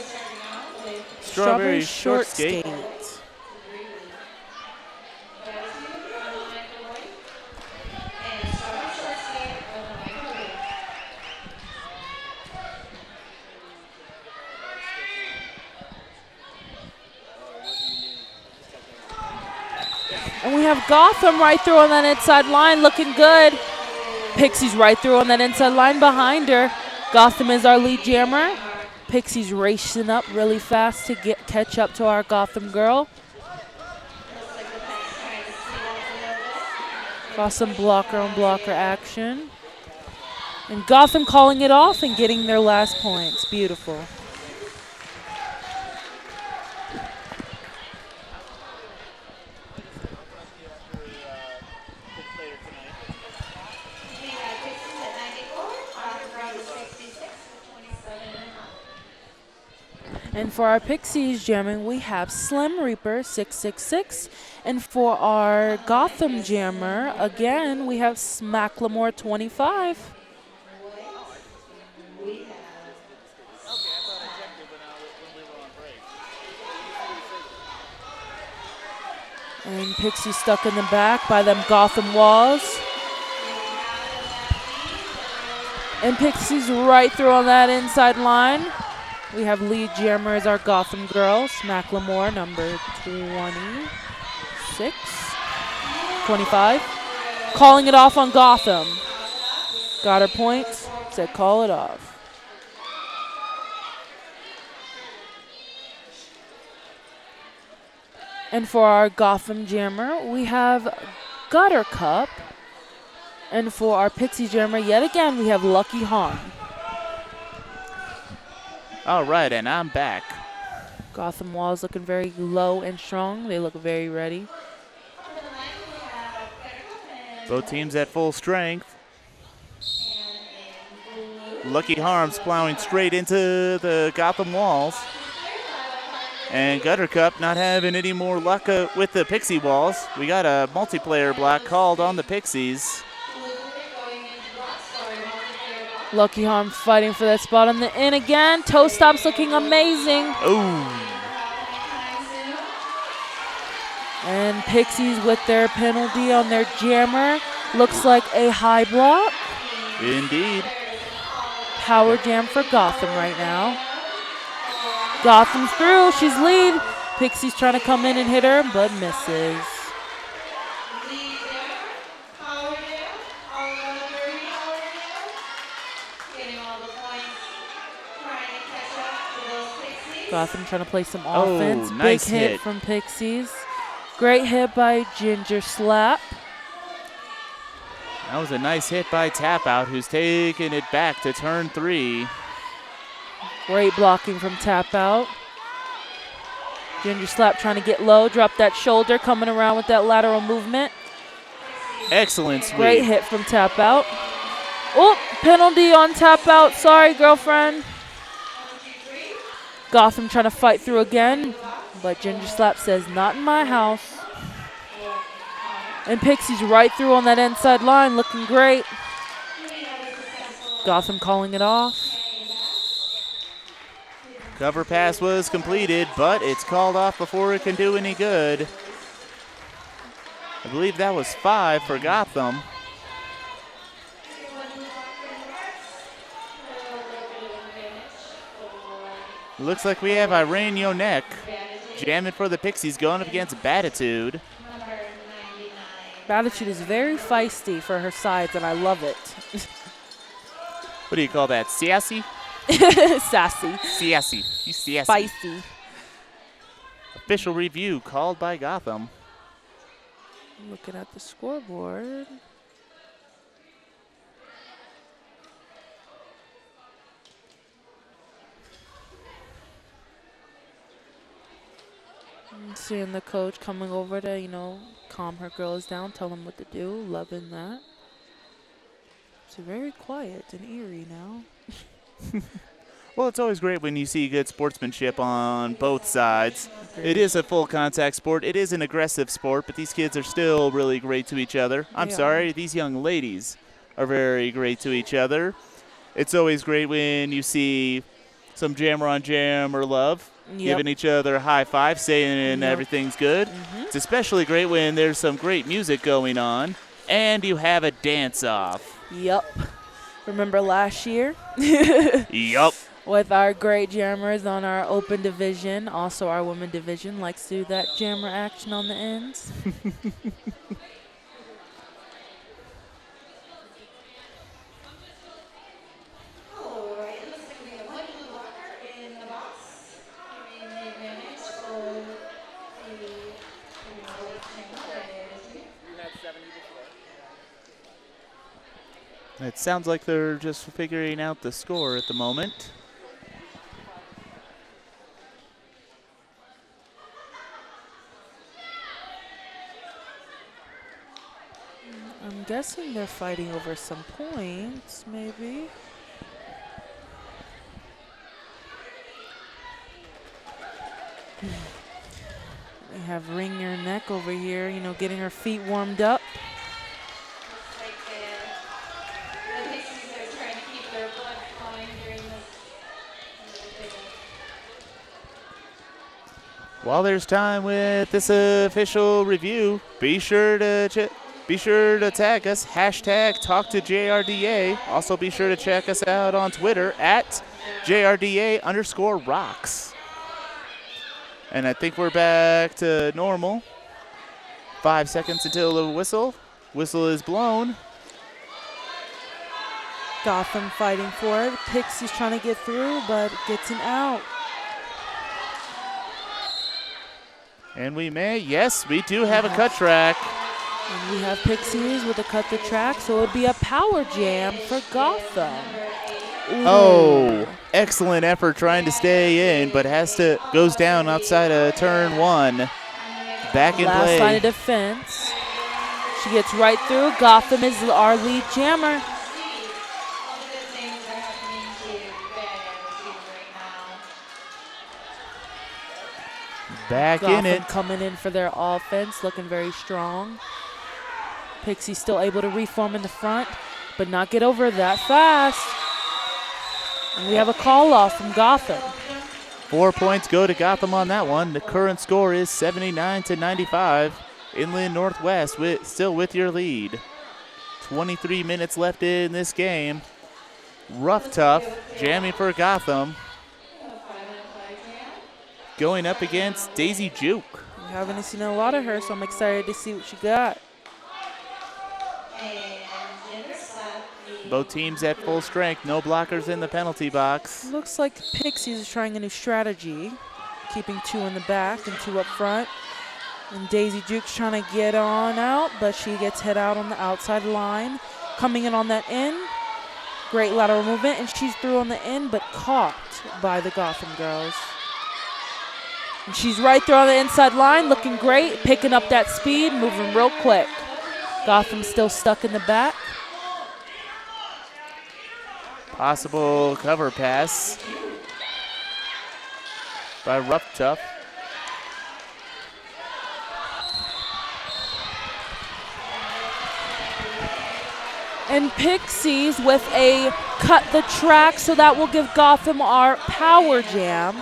Strawberry Short Skate. And we have Gotham right through on that inside line, looking good. Pixies right through on that inside line behind her. Gotham is our lead jammer. Pixies racing up really fast to catch up to our Gotham girl. Got some blocker on blocker action. And Gotham calling it off and getting their last points. Beautiful. And for our Pixies jamming, we have Slim Reaper 666. And for our Gotham jammer, again, we have Smacklemore 25. And Pixie stuck in the back by them Gotham walls. And Pixie's right through on that inside line. We have lead jammer as our Gotham girl, Smacklemore, number 25. Calling it off on Gotham. Got her points, said call it off. And for our Gotham jammer, we have Gutter Cup. And for our Pixie jammer, yet again, we have Lucky Harm. All right, and I'm back. Gotham walls looking very low and strong. They look very ready. Both teams at full strength. Lucky Harms plowing straight into the Gotham walls. And Gutter Cup not having any more luck with the Pixie walls. We got a multiplayer block called on the Pixies. Lucky Harm fighting for that spot on the in again. Toe stops looking amazing. Oh. And Pixies with their penalty on their jammer. Looks like a high block. Indeed. Power jam for Gotham right now. Gotham's through. She's lead. Pixie's trying to come in and hit her, but misses. Gotham trying to play some offense. Nice Big hit from Pixies. Great hit by Ginger Slap. That was a nice hit by Tap Out, who's taking it back to turn 3. Great blocking from Tap Out. Ginger Slap trying to get low, drop that shoulder, coming around with that lateral movement. Excellent sweep. Great hit from Tap Out. Oh, penalty on Tap Out. Sorry, girlfriend. Gotham trying to fight through again, but Ginger Slap says, not in my house. And Pixie's right through on that inside line, looking great. Gotham calling it off. Cover pass was completed, but it's called off before it can do any good. I believe that was 5 for Gotham. Looks like we have Irene Yonek jamming for the Pixies, going up against Batitude. Batitude is very feisty for her size, and I love it. What do you call that, sassy? Sassy. Sassy. He's sassy. Spicy. Official review called by Gotham. Looking at the scoreboard. And seeing the coach coming over to, calm her girls down, tell them what to do. Loving that. It's very quiet and eerie now. Well, it's always great when you see good sportsmanship on both sides. Agreed. It is a full contact sport. It is an aggressive sport, but these kids are still really great to each other. I'm sorry, these young ladies are very great to each other. It's always great when you see some jammer on jammer love, giving each other a high five, saying everything's good. It's especially great when there's some great music going on and you have a dance-off. Yep. Remember last year? Yup. With our great jammers on our open division, also our women division likes to do that jammer action on the ends. It sounds like they're just figuring out the score at the moment. I'm guessing they're fighting over some points, maybe. We have Ring Your Neck over here, getting her feet warmed up. While there's time with this official review, be sure to tag us, hashtag #TalkToJRDA. Also be sure to check us out on Twitter at JRDA_rocks. And I think we're back to normal. 5 seconds until the whistle. Whistle is blown. Gotham fighting for it. Pixie's trying to get through, but gets an out. And we do have a cut track. And we have Pixies with a cut the track, so it would be a power jam for Gotham. Ooh. Oh, excellent effort trying to stay in, but goes down outside of turn 1. Back in Last play. line of defense. She gets right through. Gotham is our lead jammer. Back Gotham in it. coming in for their offense, looking very strong. Pixie still able to reform in the front, but not get over that fast. And we have a call off from Gotham. 4 points go to Gotham on that one. The current score is 79-95. Inland Northwest still with your lead. 23 minutes left in this game. Rough Tough jamming for Gotham. Going up against Daisy Juke. We haven't seen a lot of her, so I'm excited to see what she got. Both teams at full strength. No blockers in the penalty box. Looks like Pixies is trying a new strategy, keeping 2 in the back and 2 up front. And Daisy Juke's trying to get on out, but she gets hit out on the outside line. Coming in on that end. Great lateral movement, and she's through on the end, but caught by the Gotham girls. And she's right there on the inside line, looking great, picking up that speed, moving real quick. Gotham still stuck in the back. Possible cover pass by Rough Tough. And Pixies with a cut the track, so that will give Gotham our power jam.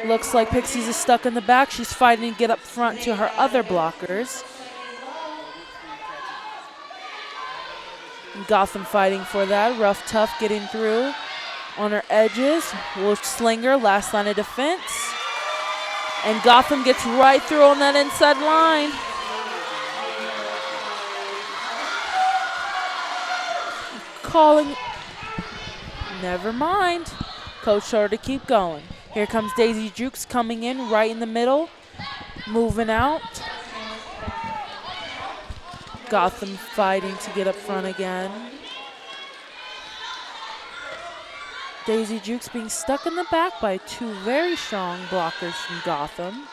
Looks like Pixies is stuck in the back. She's fighting to get up front to her other blockers. Gotham fighting for that. Rough Tough getting through on her edges. Wolf Slinger, last line of defense. And Gotham gets right through on that inside line. calling. Never mind. Coach told her to keep going. Here comes Daisy Jukes coming in right in the middle, moving out. Gotham fighting to get up front again. Daisy Jukes being stuck in the back by two very strong blockers from Gotham.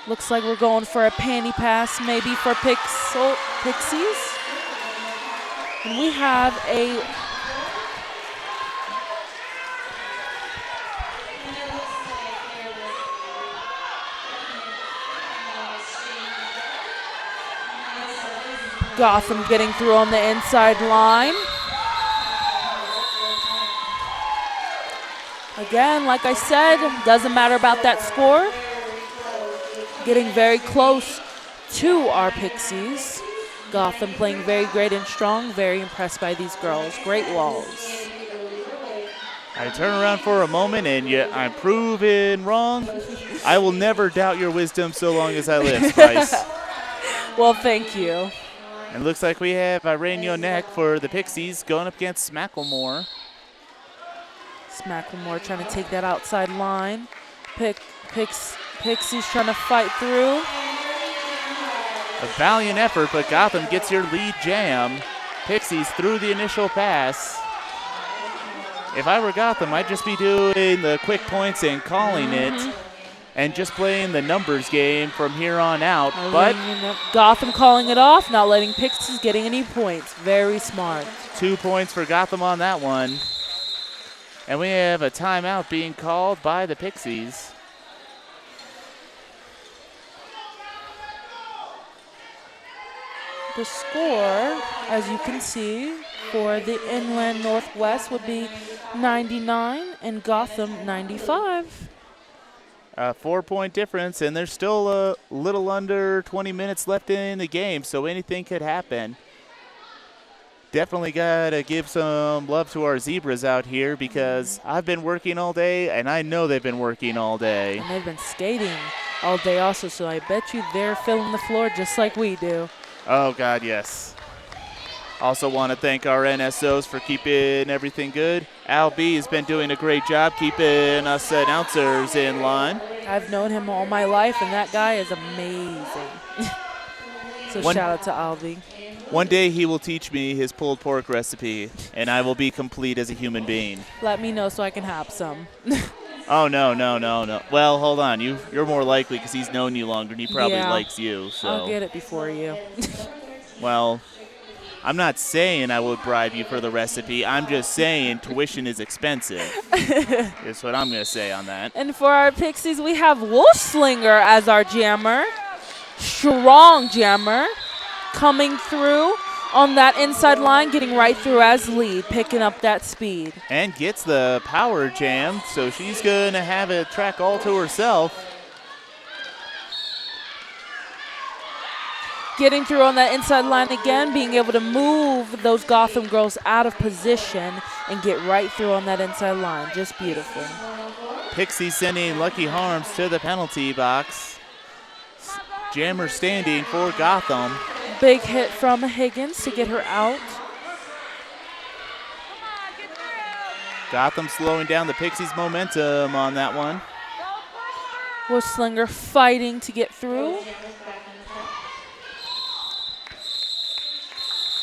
Looks like we're going for a panty pass maybe for Pixies. And we have a Gotham getting through on the inside line. Again, like I said, doesn't matter about that score. Getting very close to our Pixies. Gotham playing very great and strong. Very impressed by these girls. Great walls. I turn around for a moment and yet I'm proven wrong. I will never doubt your wisdom so long as I live, Spice. Well, thank you. And looks like we have Irene Neck for the Pixies going up against Macklemore. Macklemore trying to take that outside line. Pixies trying to fight through. A valiant effort, but Gotham gets your lead jam. Pixies through the initial pass. If I were Gotham, I'd just be doing the quick points and calling it and just playing the numbers game from here on out. But Gotham calling it off, not letting Pixies getting any points. Very smart. 2 points for Gotham on that one. And we have a timeout being called by the Pixies. The score, as you can see, for the Inland Northwest would be 99 and Gotham 95. A 4-point difference, and there's still a little under 20 minutes left in the game, so anything could happen. Definitely got to give some love to our Zebras out here because I've been working all day, and I know they've been working all day. And they've been skating all day also, so I bet you they're filling the floor just like we do. Oh, God, yes. Also want to thank our NSOs for keeping everything good. Al B has been doing a great job keeping us announcers in line. I've known him all my life, and that guy is amazing. So shout out to Al B. One day he will teach me his pulled pork recipe, and I will be complete as a human being. Let me know so I can have some. Oh, no. Well, hold on. You're more likely because he's known you longer, and he probably likes you. So. I'll get it before you. Well, I'm not saying I would bribe you for the recipe. I'm just saying tuition is expensive. Is what I'm going to say on that. And for our Pixies, we have Wolfslinger as our jammer. Strong jammer. Coming through on that inside line, getting right through as lead, picking up that speed. And gets the power jam, so she's going to have a track all to herself. Getting through on that inside line again, being able to move those Gotham girls out of position and get right through on that inside line. Just beautiful. Pixie sending Lucky Harms to the penalty box. Jammer standing for Gotham. Big hit from Higgins to get her out. Gotham slowing down the Pixies' momentum on that one. Wolfslinger fighting to get through.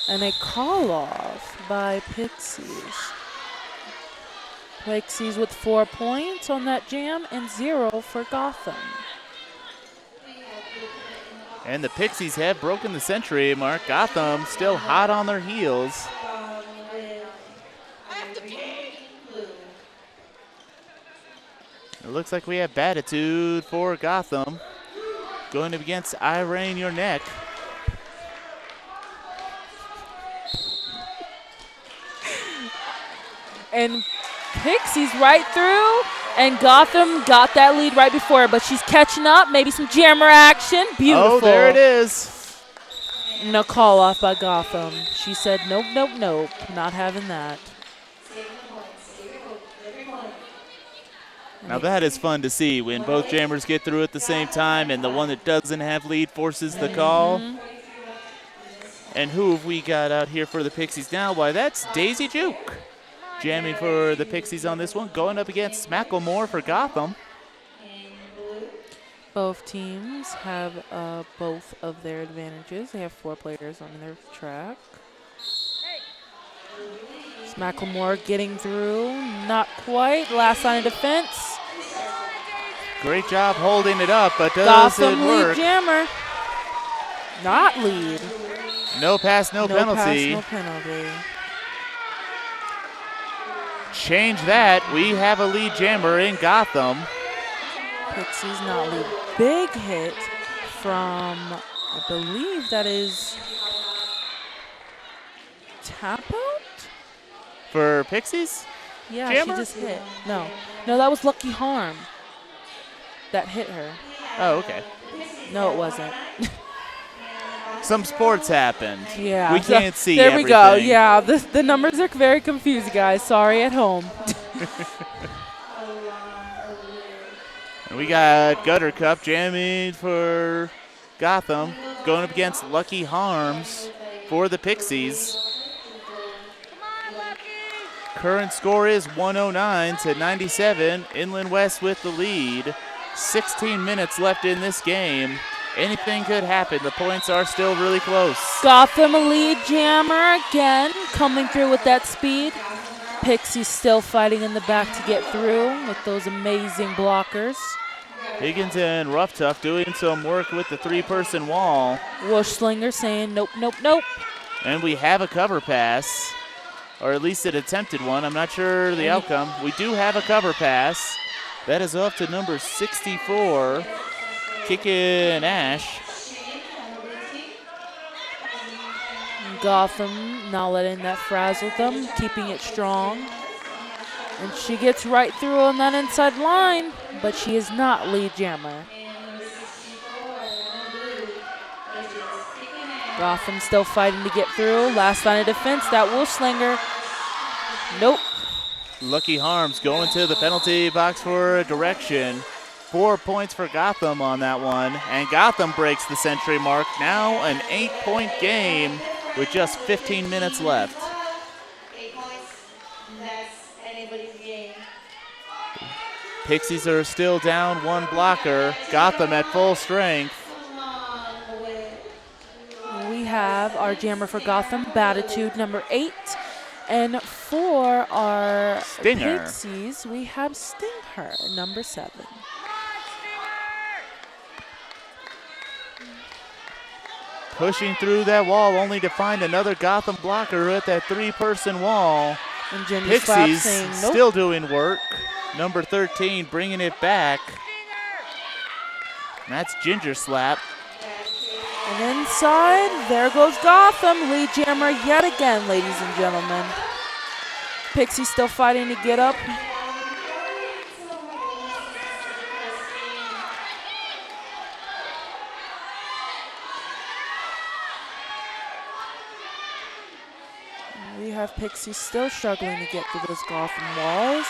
And a call off by Pixies. Pixies with 4 points on that jam and 0 for Gotham. And the Pixies have broken the century mark. Gotham still hot on their heels. It looks like we have Batitude for Gotham. Going up against Irene Your Neck. And Pixies right through. And Gotham got that lead right before her, but she's catching up. Maybe some jammer action. Beautiful. Oh, there it is. And a call off by Gotham. She said, nope, nope, nope. Not having that. Now that is fun to see when both jammers get through at the same time and the one that doesn't have lead forces the call. And who have we got out here for the Pixies now? Why, that's Daisy Juke jamming for the Pixies on this one, going up against Macklemore for Gotham. Both teams have both of their advantages. They have 4 players on their track. It's Macklemore getting through. Not quite. Last line of defense. Great job holding it up, but does Gotham it work? lead jammer. Not lead. No pass, no penalty. No pass, no penalty. Change that. We have a lead jammer in Gotham. Pixies not lead. Big hit from, I believe that is tap out? For Pixies? Yeah, Jammer? she just hit. No, that was Lucky Harm that hit her. Oh, okay. No, it wasn't. Some sports happened. Yeah. We can't see There everything. we go. Yeah, the numbers are very confused, guys. Sorry at home. And we got Gutter Cup jamming for Gotham, going up against Lucky Harms for the Pixies. Current score is 109-97. Inland West with the lead. 16 minutes left in this game. Anything could happen. The points are still really close. Gotham lead jammer again, coming through with that speed. Pixies still fighting in the back to get through with those amazing blockers. Higgins and Rough Tough doing some work with the 3-person wall. Wushlinger saying nope, nope, nope. And we have a cover pass, or at least an attempted one. I'm not sure the outcome. We do have a cover pass. That is off to number 64, Kickin' Ash. Gotham not letting that frazzle them, keeping it strong. And she gets right through on that inside line, but she is not lead jammer. Gotham still fighting to get through. Last line of defense, that Wushlinger. Nope. Lucky Harms going to the penalty box for a direction. 4 points for Gotham on that one. And Gotham breaks the century mark. Now an 8-point game with just 15 minutes left. 8 points. That's anybody's game. Pixies are still down 1 blocker. Gotham at full strength. We have our jammer for Gotham, Batitude, number 8. And for our Stinger. Pixies, we have Stinger, number 7. Pushing through that wall only to find another Gotham blocker at that 3-person wall. And Ginger Slap Pixies saying nope. still doing work. Number 13 bringing it back. And that's Ginger Slap. And inside, there goes Gotham. Lead jammer yet again, ladies and gentlemen. Pixie still fighting to get up. We have Pixie still struggling to get through those Gotham walls.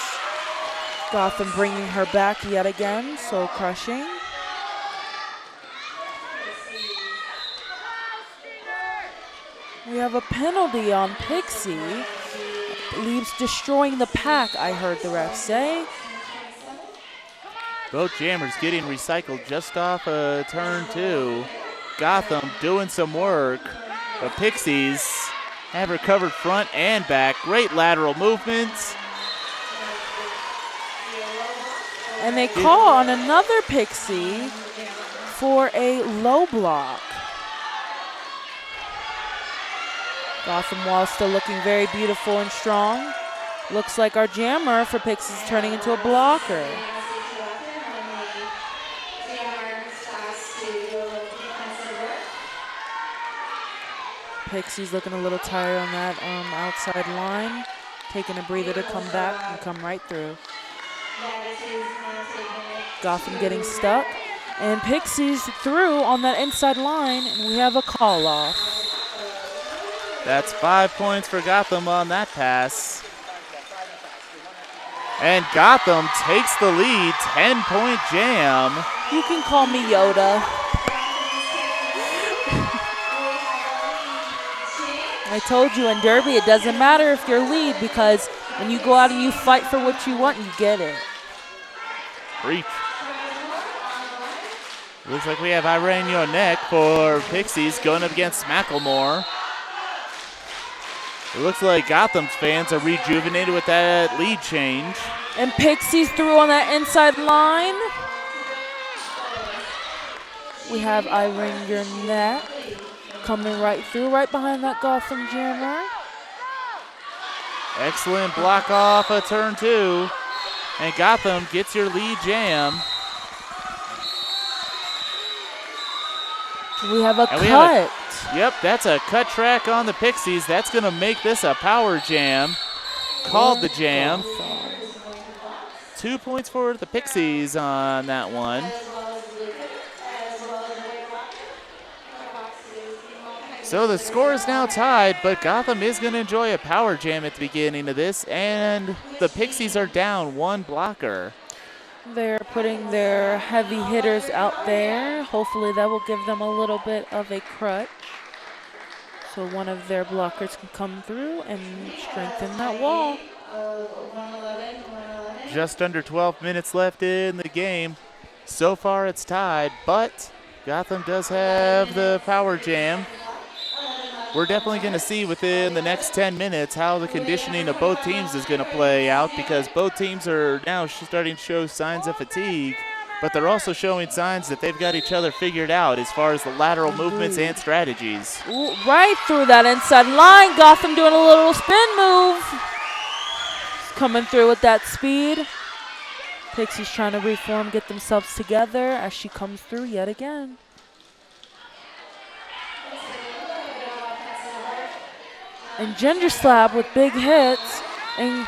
Gotham bringing her back yet again, so crushing. We have a penalty on Pixie. Leaves destroying the pack, I heard the ref say. Both jammers getting recycled just off turn 2. Gotham doing some work. The Pixies have recovered front and back. Great lateral movements. And they call on another Pixie for a low block. Gotham wall still looking very beautiful and strong. Looks like our jammer for Pixies is turning into a blocker. Pixies looking a little tired on that outside line. Taking a breather to come back and come right through. Gotham getting stuck. And Pixies through on that inside line, and we have a call off. That's 5 points for Gotham on that pass. And Gotham takes the lead, 10-point jam. You can call me Yoda. I told you in Derby, it doesn't matter if you're lead because when you go out and you fight for what you want, you get it. Reach. Looks like we have Irene Yonek for Pixies going up against Macklemore. It looks like Gotham's fans are rejuvenated with that lead change. And Pixies through on that inside line. We have Irene Yonek coming right through, right behind that Gotham jammer. Excellent block off of turn 2. And Gotham gets your lead jam. We have a cut. Yep, that's a cut track on the Pixies. That's going to make this a power jam. Called the jam. 2 points for the Pixies on that one. So the score is now tied, but Gotham is going to enjoy a power jam at the beginning of this, and the Pixies are down 1 blocker. They're putting their heavy hitters out there. Hopefully that will give them a little bit of a crutch. So one of their blockers can come through and strengthen that wall. Just under 12 minutes left in the game. So far it's tied, but Gotham does have the power jam. We're definitely going to see within the next 10 minutes how the conditioning of both teams is going to play out, because both teams are now starting to show signs of fatigue, but they're also showing signs that they've got each other figured out as far as the lateral movements and strategies. Ooh, right through that inside line. Gotham doing a little spin move. Coming through with that speed. Pixies trying to reform, get themselves together as she comes through yet again. And Ginger Slab with big hits. And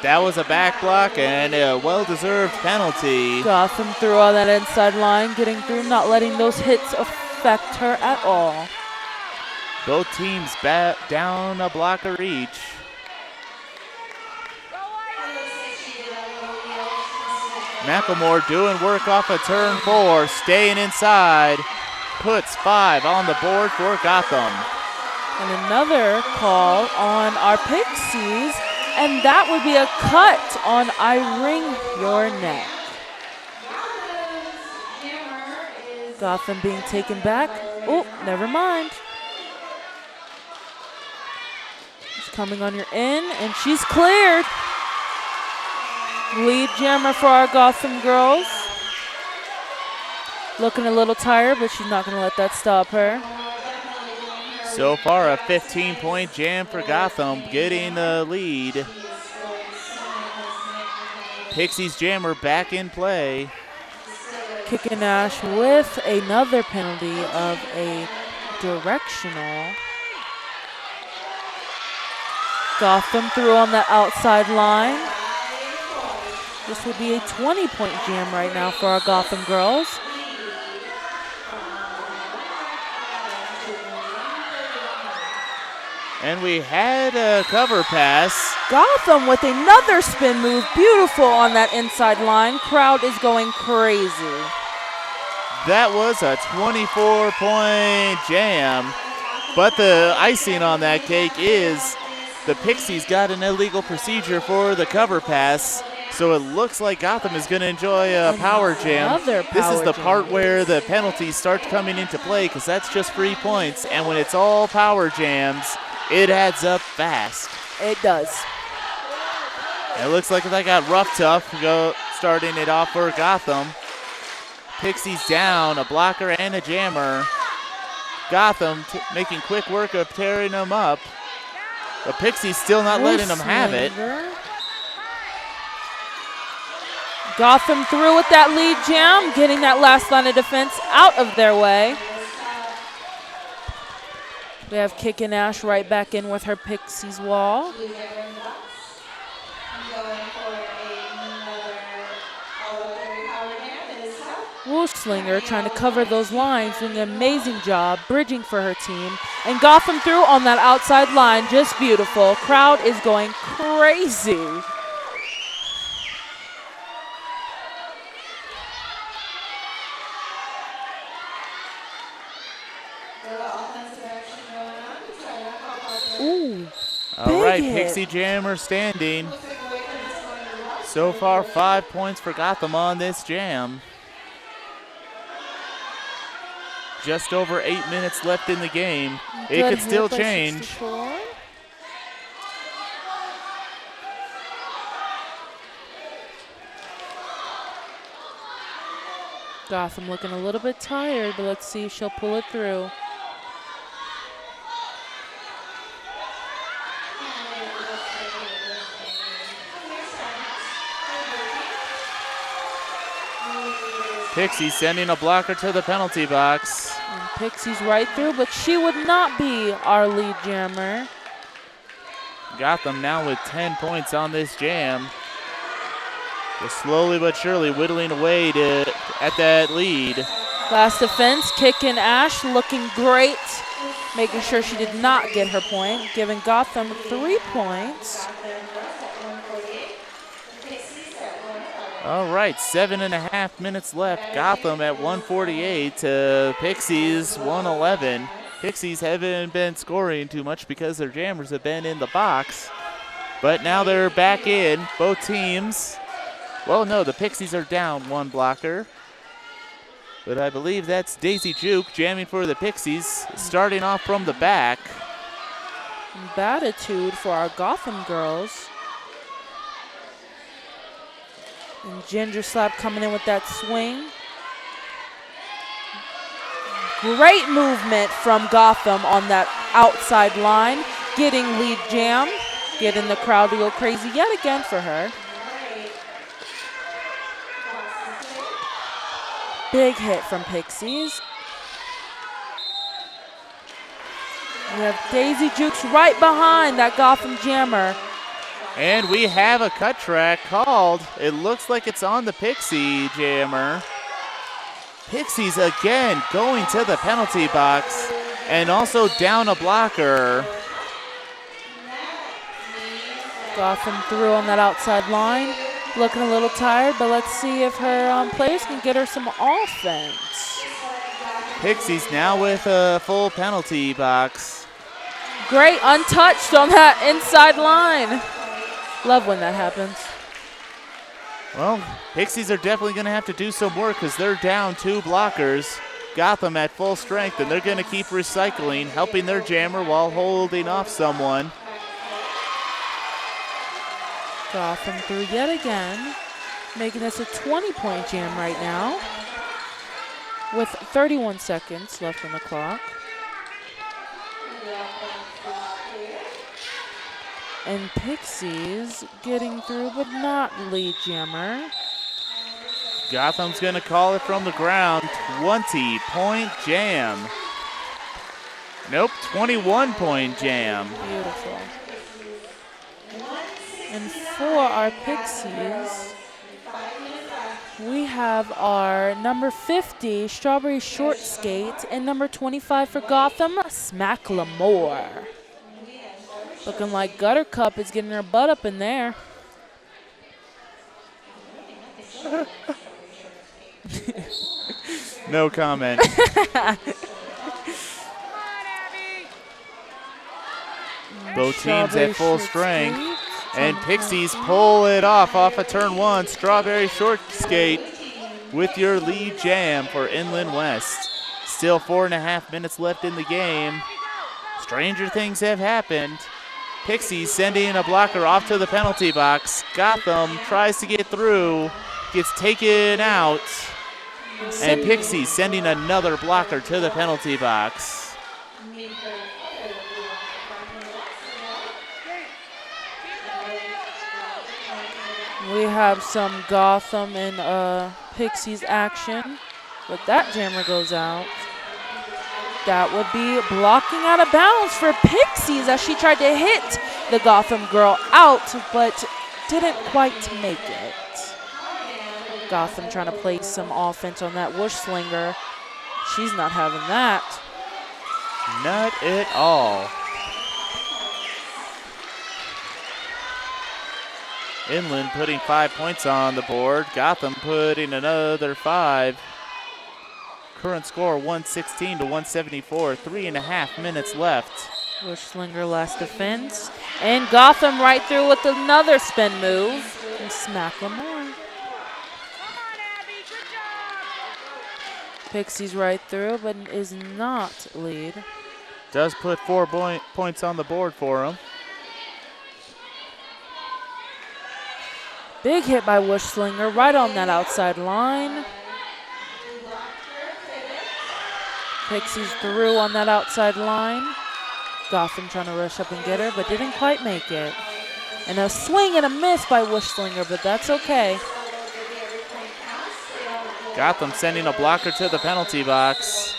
that was a back block and a well-deserved penalty. Gotham through on that inside line, getting through, not letting those hits affect her at all. Both teams down a blocker each. Macklemore doing work off of turn 4, staying inside. Puts 5 on the board for Gotham. And another call on our Pixies, and that would be a cut on Irene Yonek. Gotham being taken back. Oh, never mind. She's coming on your in, and she's cleared. Lead jammer for our Gotham girls. Looking a little tired, but she's not going to let that stop her. So far, a 15-point jam for Gotham, getting the lead. Pixies jammer back in play. Kicking Ash with another penalty of a directional. Gotham through on the outside line. This would be a 20-point jam right now for our Gotham girls. And we had a cover pass. Gotham with another spin move. Beautiful on that inside line. Crowd is going crazy. That was a 24-point jam. But the icing on that cake is the Pixies got an illegal procedure for the cover pass. So it looks like Gotham is going to enjoy a power jam. This is the part where the penalties start coming into play, because that's just free points. And when it's all power jams, it adds up fast. It does. It looks like they got rough tough starting it off for Gotham. Pixies down, a blocker and a jammer. Gotham making quick work of tearing them up. The Pixies still not letting them have it. Gotham through with that lead jam, getting that last line of defense out of their way. We have Kickin' Ash right back in with her Pixies wall. Slinger trying to cover those lines, doing an amazing job, bridging for her team. And Gotham through on that outside line, just beautiful. Crowd is going crazy. Ooh. All right, Big hit. Pixie Jammer standing. So far, 5 points for Gotham on this jam. Just over 8 minutes left in the game. It Good could still hit by change. 64. Gotham looking a little bit tired, but let's see if she'll pull it through. Pixie sending a blocker to the penalty box. And Pixie's right through, but she would not be our lead jammer. Gotham now with 10 points on this jam. Just slowly but surely whittling away at that lead. Last defense, kicking Ash, looking great. Making sure she did not get her point, giving Gotham 3 points. All right, 7.5 minutes left. Gotham at 148 to Pixies 111. Pixies haven't been scoring too much because their jammers have been in the box. But now they're back in, both teams. Well, no, the Pixies are down 1 blocker. But I believe that's Daisy Juke jamming for the Pixies, starting off from the back. Batitude for our Gotham girls. And Ginger Slap coming in with that swing. Great movement from Gotham on that outside line. Getting lead jam. Getting the crowd to go crazy yet again for her. Big hit from Pixies. We have Daisy Jukes right behind that Gotham jammer. And we have a cut track called. It looks like it's on the Pixie jammer. Pixies again going to the penalty box and also down a blocker. Gotham through on that outside line. Looking a little tired, but let's see if her players can get her some offense. Pixies now with a full penalty box. Great, untouched on that inside line. Love when that happens. Well, Pixies are definitely going to have to do some work because they're down 2 blockers. Gotham at full strength, and they're going to keep recycling, helping their jammer while holding off someone. Gotham through yet again, making this a 20-point jam right now with 31 seconds left on the clock. And Pixies getting through, but not lead jammer. Gotham's going to call it from the ground. 20-point jam. Nope, 21-point jam. Beautiful. And for our Pixies, we have our number 50, Strawberry Short Skate, and number 25 for Gotham, Smack Lamore. Looking like Gutter Cup is getting her butt up in there. No comment. Both teams at full strength. And Pixies pull it off of turn 1. Strawberry Short Skate with your lead jam for Inland West. Still 4.5 minutes left in the game. Stranger things have happened. Pixies sending a blocker off to the penalty box. Gotham tries to get through, gets taken out. And Pixies sending another blocker to the penalty box. We have some Gotham and Pixies action, but that jammer goes out. That would be blocking out of bounds for Pixies as she tried to hit the Gotham girl out, but didn't quite make it. Gotham trying to play some offense on that whoosh slinger. She's not having that. Not at all. Inland putting 5 points on the board. Gotham putting another 5. Current score 116 to 174. 3.5 minutes left. Bushlinger last defense. And Gotham right through with another spin move. And smack them more. Pixies right through, but is not lead. Does put 4 points on the board for him. Big hit by Bushlinger right on that outside line. Pixies through on that outside line. Gotham trying to rush up and get her, but didn't quite make it. And a swing and a miss by Bushlinger, but that's okay. Gotham sending a blocker to the penalty box.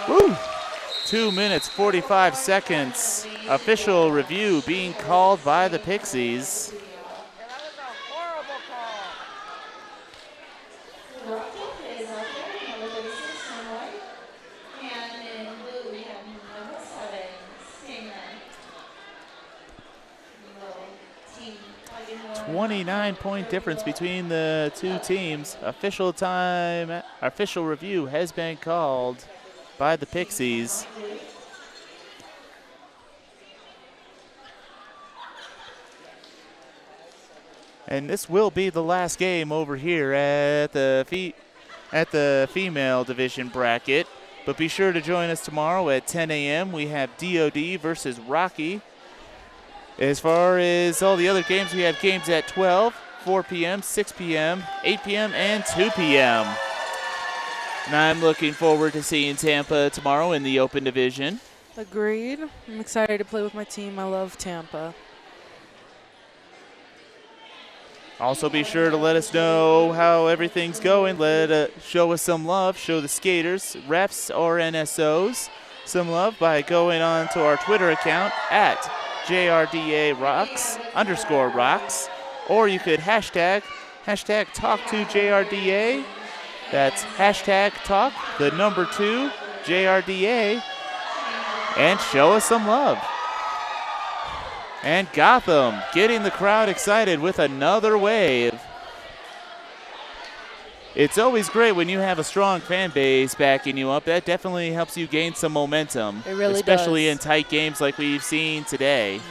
Woo! 2 minutes, 45 seconds. Official review being called by the Pixies. And in blue, we have number 7, Stinger. 29-point difference between the two teams. Official review has been called by the Pixies. And this will be the last game over here at the female division bracket. But be sure to join us tomorrow at 10 a.m. We have DOD versus Rocky. As far as all the other games, we have games at 12, 4 p.m., 6 p.m., 8 p.m., and 2 p.m. And I'm looking forward to seeing Tampa tomorrow in the open division. Agreed. I'm excited to play with my team. I love Tampa. Also be sure to let us know how everything's going. Show us some love. Show the skaters, refs, or NSOs some love by going on to our Twitter account at JRDA _rocks. Or you could hashtag talk to JRDA. That's hashtag talk, the number 2, JRDA. And show us some love. And Gotham getting the crowd excited with another wave. It's always great when you have a strong fan base backing you up. That definitely helps you gain some momentum. It really especially does. in tight games like we've seen today.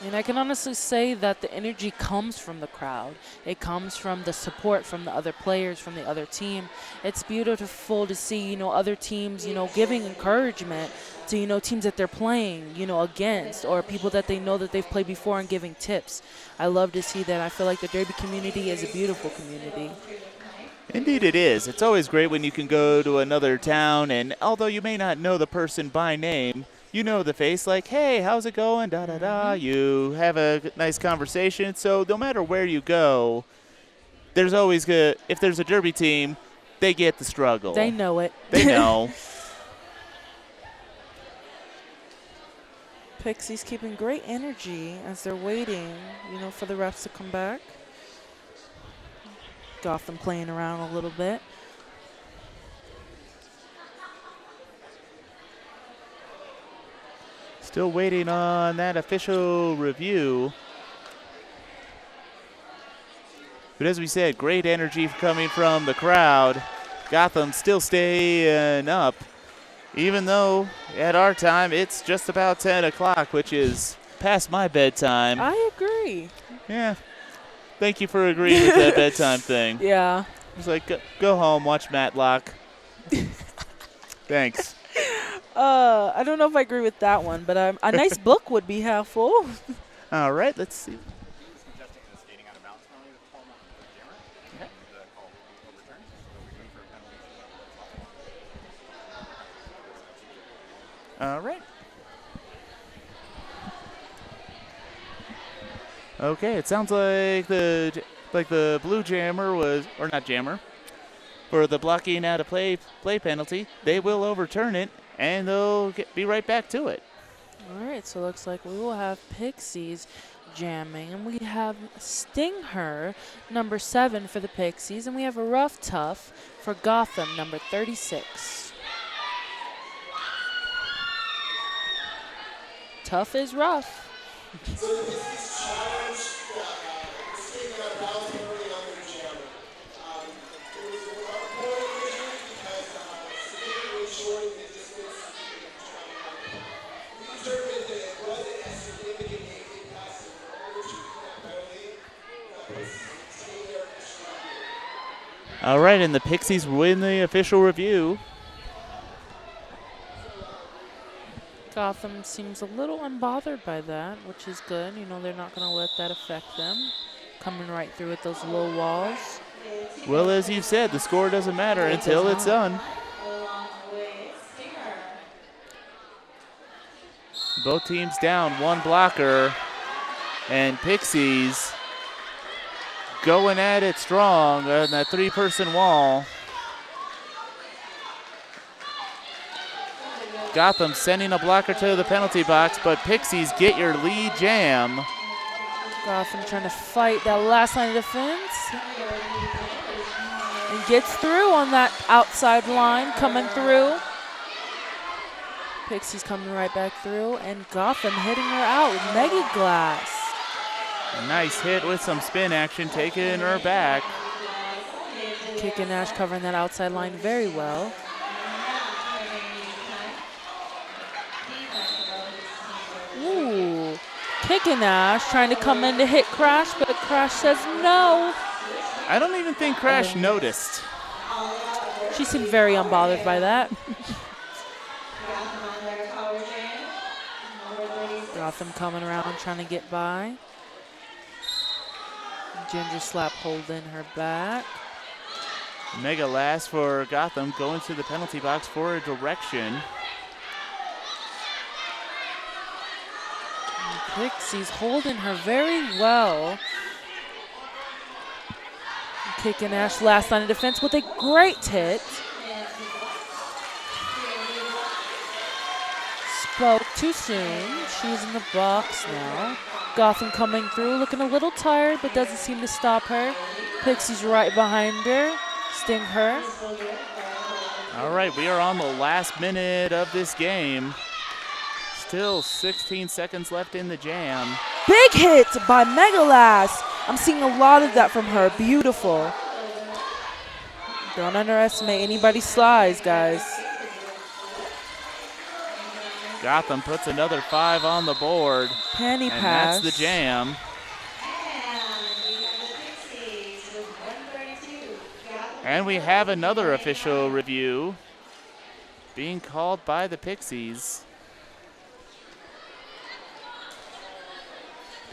And I can honestly say that the energy comes from the crowd. It comes from the support from the other players, from the other team. It's beautiful to see, other teams, giving encouragement to, teams that they're playing, against, or people that they know that they've played before and giving tips. I love to see that. I feel like the Derby community is a beautiful community. Indeed it is. It's always great when you can go to another town, and although you may not know the person by name, you know the face, like, hey, how's it going, da-da-da. You have a nice conversation. So no matter where you go, there's always good. If there's a Derby team, they get the struggle. They know it. They know. Pixies keeping great energy as they're waiting, for the refs to come back. Gotham playing around a little bit. Still waiting on that official review. But as we said, great energy coming from the crowd. Gotham still staying up, even though at our time it's just about 10 o'clock, which is past my bedtime. I agree. Yeah. Thank you for agreeing with that bedtime thing. Yeah. It's like, go home, watch Matlock. Thanks. I don't know if I agree with that one, but a nice book would be helpful. All right, let's see. All right. Okay, it sounds like the blue jammer was, or not jammer, for the blocking out of play penalty. They will overturn it, and they'll be right back to it. All right, so it looks like we will have Pixies jamming, and we have Sting Her, number 7 for the Pixies, and we have a Rough Tough for Gotham, number 36. Tough is rough. So this challenge, Sting got bounced early on their jammer. All right, and the Pixies win the official review. Gotham seems a little unbothered by that, which is good. You know, they're not going to let that affect them. Coming right through with those low walls. Well, as you said, the score doesn't matter until it's done. Both teams down, one blocker, and Pixies going at it strong on that three-person wall. Gotham sending a blocker to the penalty box, but Pixies get your lead jam. Gotham trying to fight that last line of defense. And gets through on that outside line, coming through. Pixies coming right back through, and Gotham hitting her out with Mega Glass. A nice hit with some spin action, taking her back. Kick and Nash covering that outside line very well. Ooh, Kick and Nash trying to come in to hit Crash, but Crash says no. I don't even think Crash noticed. She seemed very unbothered by that. Gotham coming around trying to get by. Ginger slap holding her back. Mega last for Gotham going to the penalty box for a direction. Pixies holding her very well. Kick and Ash last line of defense with a great hit. Spoke too soon. She's in the box now. Gotham coming through, looking a little tired, but doesn't seem to stop her. Pixies right behind her, sting her. All right, we are on the last minute of this game. Still 16 seconds left in the jam. Big hit by Megalass. I'm seeing a lot of that from her. Beautiful. Don't underestimate anybody's slides, guys. Gotham puts another 5 on the board. Penny and pass. That's the jam. And we have another official review being called by the Pixies.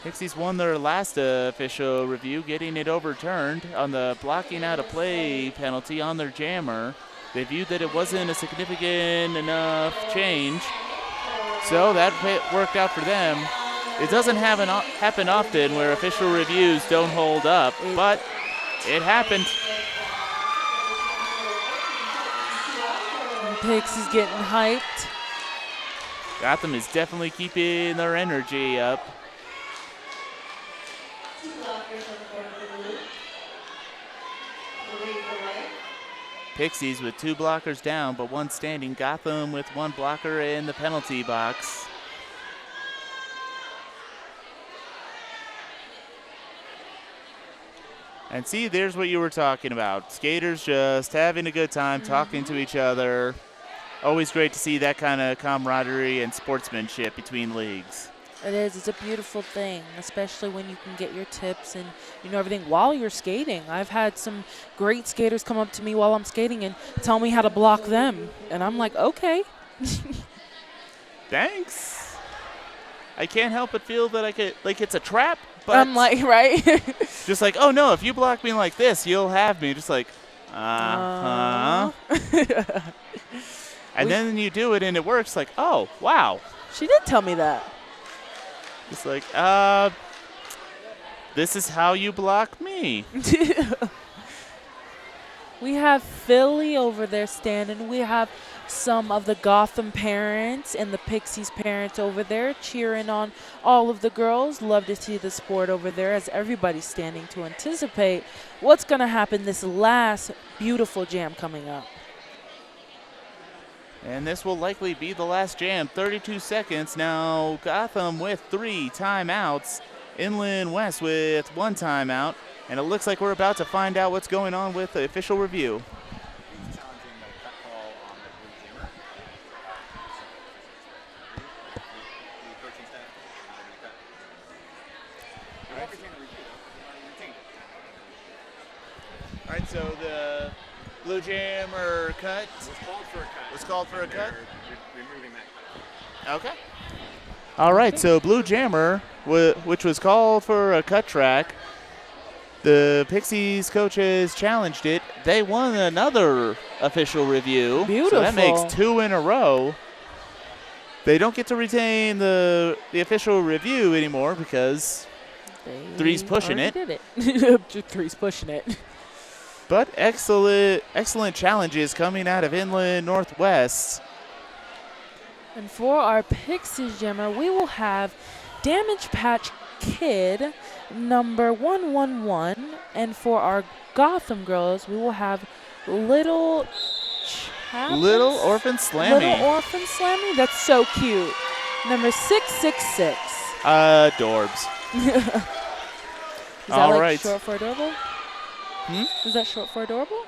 Pixies won their last official review, getting it overturned on the blocking out of play penalty on their jammer. They viewed that it wasn't a significant enough change, so that worked out for them. It doesn't happen often where official reviews don't hold up, but it happened. Pixies getting hyped. Gotham is definitely keeping their energy up. Pixies with 2 blockers down, but 1 standing. Gotham with 1 blocker in the penalty box. And see, there's what you were talking about. Skaters just having a good time, talking to each other. Always great to see that kind of camaraderie and sportsmanship between leagues. It is. It's a beautiful thing, especially when you can get your tips and you know everything while you're skating. I've had some great skaters come up to me while I'm skating and tell me how to block them, and I'm like, okay. Thanks. I can't help but feel that it's a trap, but I'm like, right? just like, oh no, if you block me like this, you'll have me. Just like, and then you do it and it works. Like, oh wow. She did tell me that. It's like, this is how you block me. We have Philly over there standing. We have some of the Gotham parents and the Pixies parents over there cheering on all of the girls. Love to see the sport over there as everybody's standing to anticipate what's going to happen this last beautiful jam coming up. And this will likely be the last jam. 32 seconds. Now Gotham with 3 timeouts. Inland West with 1 timeout. And it looks like we're about to find out what's going on with the official review. All right, so the blue jammer cut was called for a cut. Removing that cut. Okay. All right, so blue jammer, which was called for a cut track. The Pixies coaches challenged it. They won another official review. Beautiful. So that makes 2 in a row. They don't get to retain the official review anymore because Three's pushing it. Did it. Three's pushing it. But excellent challenges coming out of Inland Northwest. And for our Pixies jammer, we will have Damage Patch Kid number 111. And for our Gotham girls, we will have Little Orphan Slammy. Little Orphan Slammy? That's so cute. Number 666. Dorbs. Is that All like right. short for adorable? Is that short for adorable?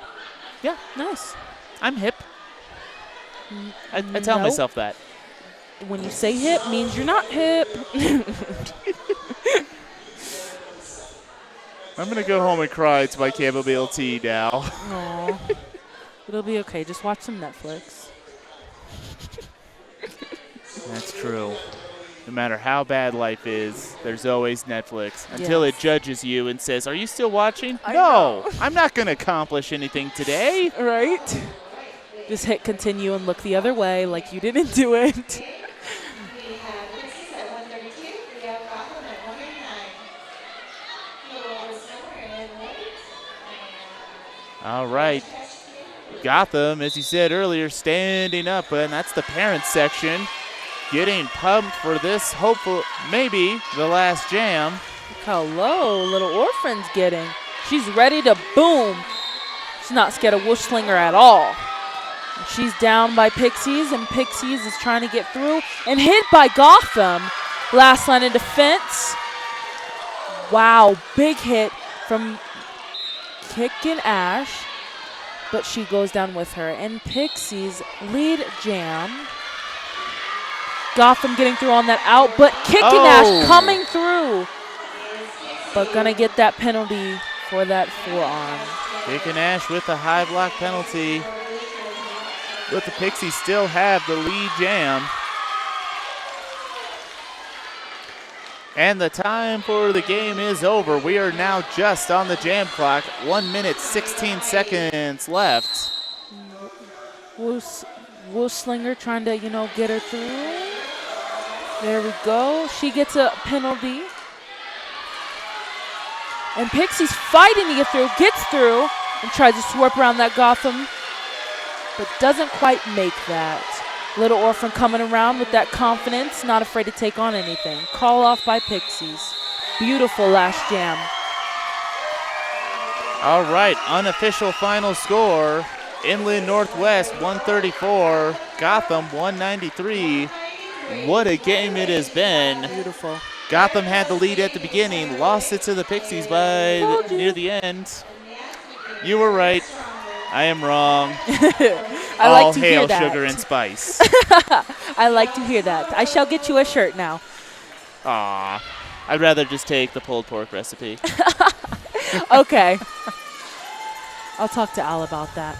Yeah. Nice. I'm hip. I tell No. myself that. When you say hip, means you're not hip. I'm going to go home and cry to my chamomile tea now. Aw. It'll be okay. Just watch some Netflix. That's true. No matter how bad life is, there's always Netflix until it judges you and says, "Are you still watching?" I No, know. I'm not going to accomplish anything today. Right? Just hit continue and look the other way like you didn't do it. We have Pixies at 132. We have Gotham at 189. Little Orphan Slammer in white. All right. Gotham, as you said earlier, standing up, and that's the parents section. Getting pumped for this, hopeful, maybe the last jam. Look how low Little Orphan's getting. She's ready to boom. She's not scared of Whoosh Slinger at all. She's down by Pixies, and Pixies is trying to get through and hit by Gotham. Last line of defense. Wow, big hit from Kickin' Ash, but she goes down with her. And Pixies lead jam. Gotham getting through on that out, but Kickin' Ash coming through. But gonna get that penalty for that forearm. Kickin' Ash with the high block penalty. But the Pixies still have the lead jam. And the time for the game is over. We are now just on the jam clock. 1 minute, 16 seconds left. Whoosh Slinger trying to, get her through. There we go. She gets a penalty. And Pixie's fighting to get through, gets through, and tries to swarp around that Gotham, but doesn't quite make that. Little Orphan coming around with that confidence, not afraid to take on anything. Call off by Pixies. Beautiful last jam. All right, unofficial final score. Inland Northwest 134, Gotham 193. What a game it has been. Beautiful. Gotham had the lead at the beginning, lost it to the Pixies near the end. You were right. I am wrong. I like to hear All that. hail Sugar and Spice. I like to hear that. I shall get you a shirt now. Aw, I'd rather just take the pulled pork recipe. Okay. I'll talk to Al about that.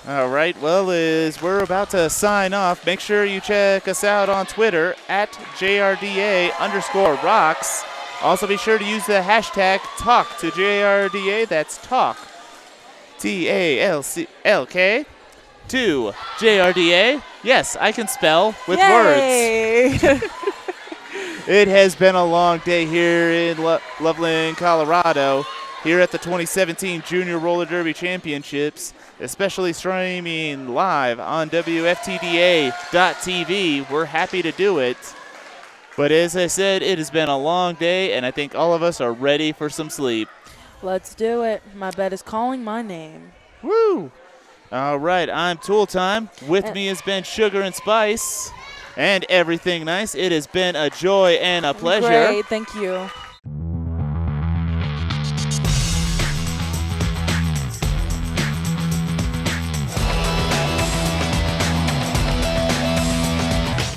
All right, well, as we're about to sign off, make sure you check us out on Twitter at JRDA_rocks. Also, be sure to use the hashtag #TalkToJRDA. That's talk, TALK, to JRDA. Yes, I can spell with words. Yay! It has been a long day here in Loveland, Colorado, here at the 2017 Junior Roller Derby Championships, especially streaming live on WFTDA.tv. We're happy to do it. But as I said, it has been a long day, and I think all of us are ready for some sleep. Let's do it. My bed is calling my name. Woo! All right, I'm Tool Time. With me has been Sugar and Spice and everything nice. It has been a joy and a pleasure. Great, thank you.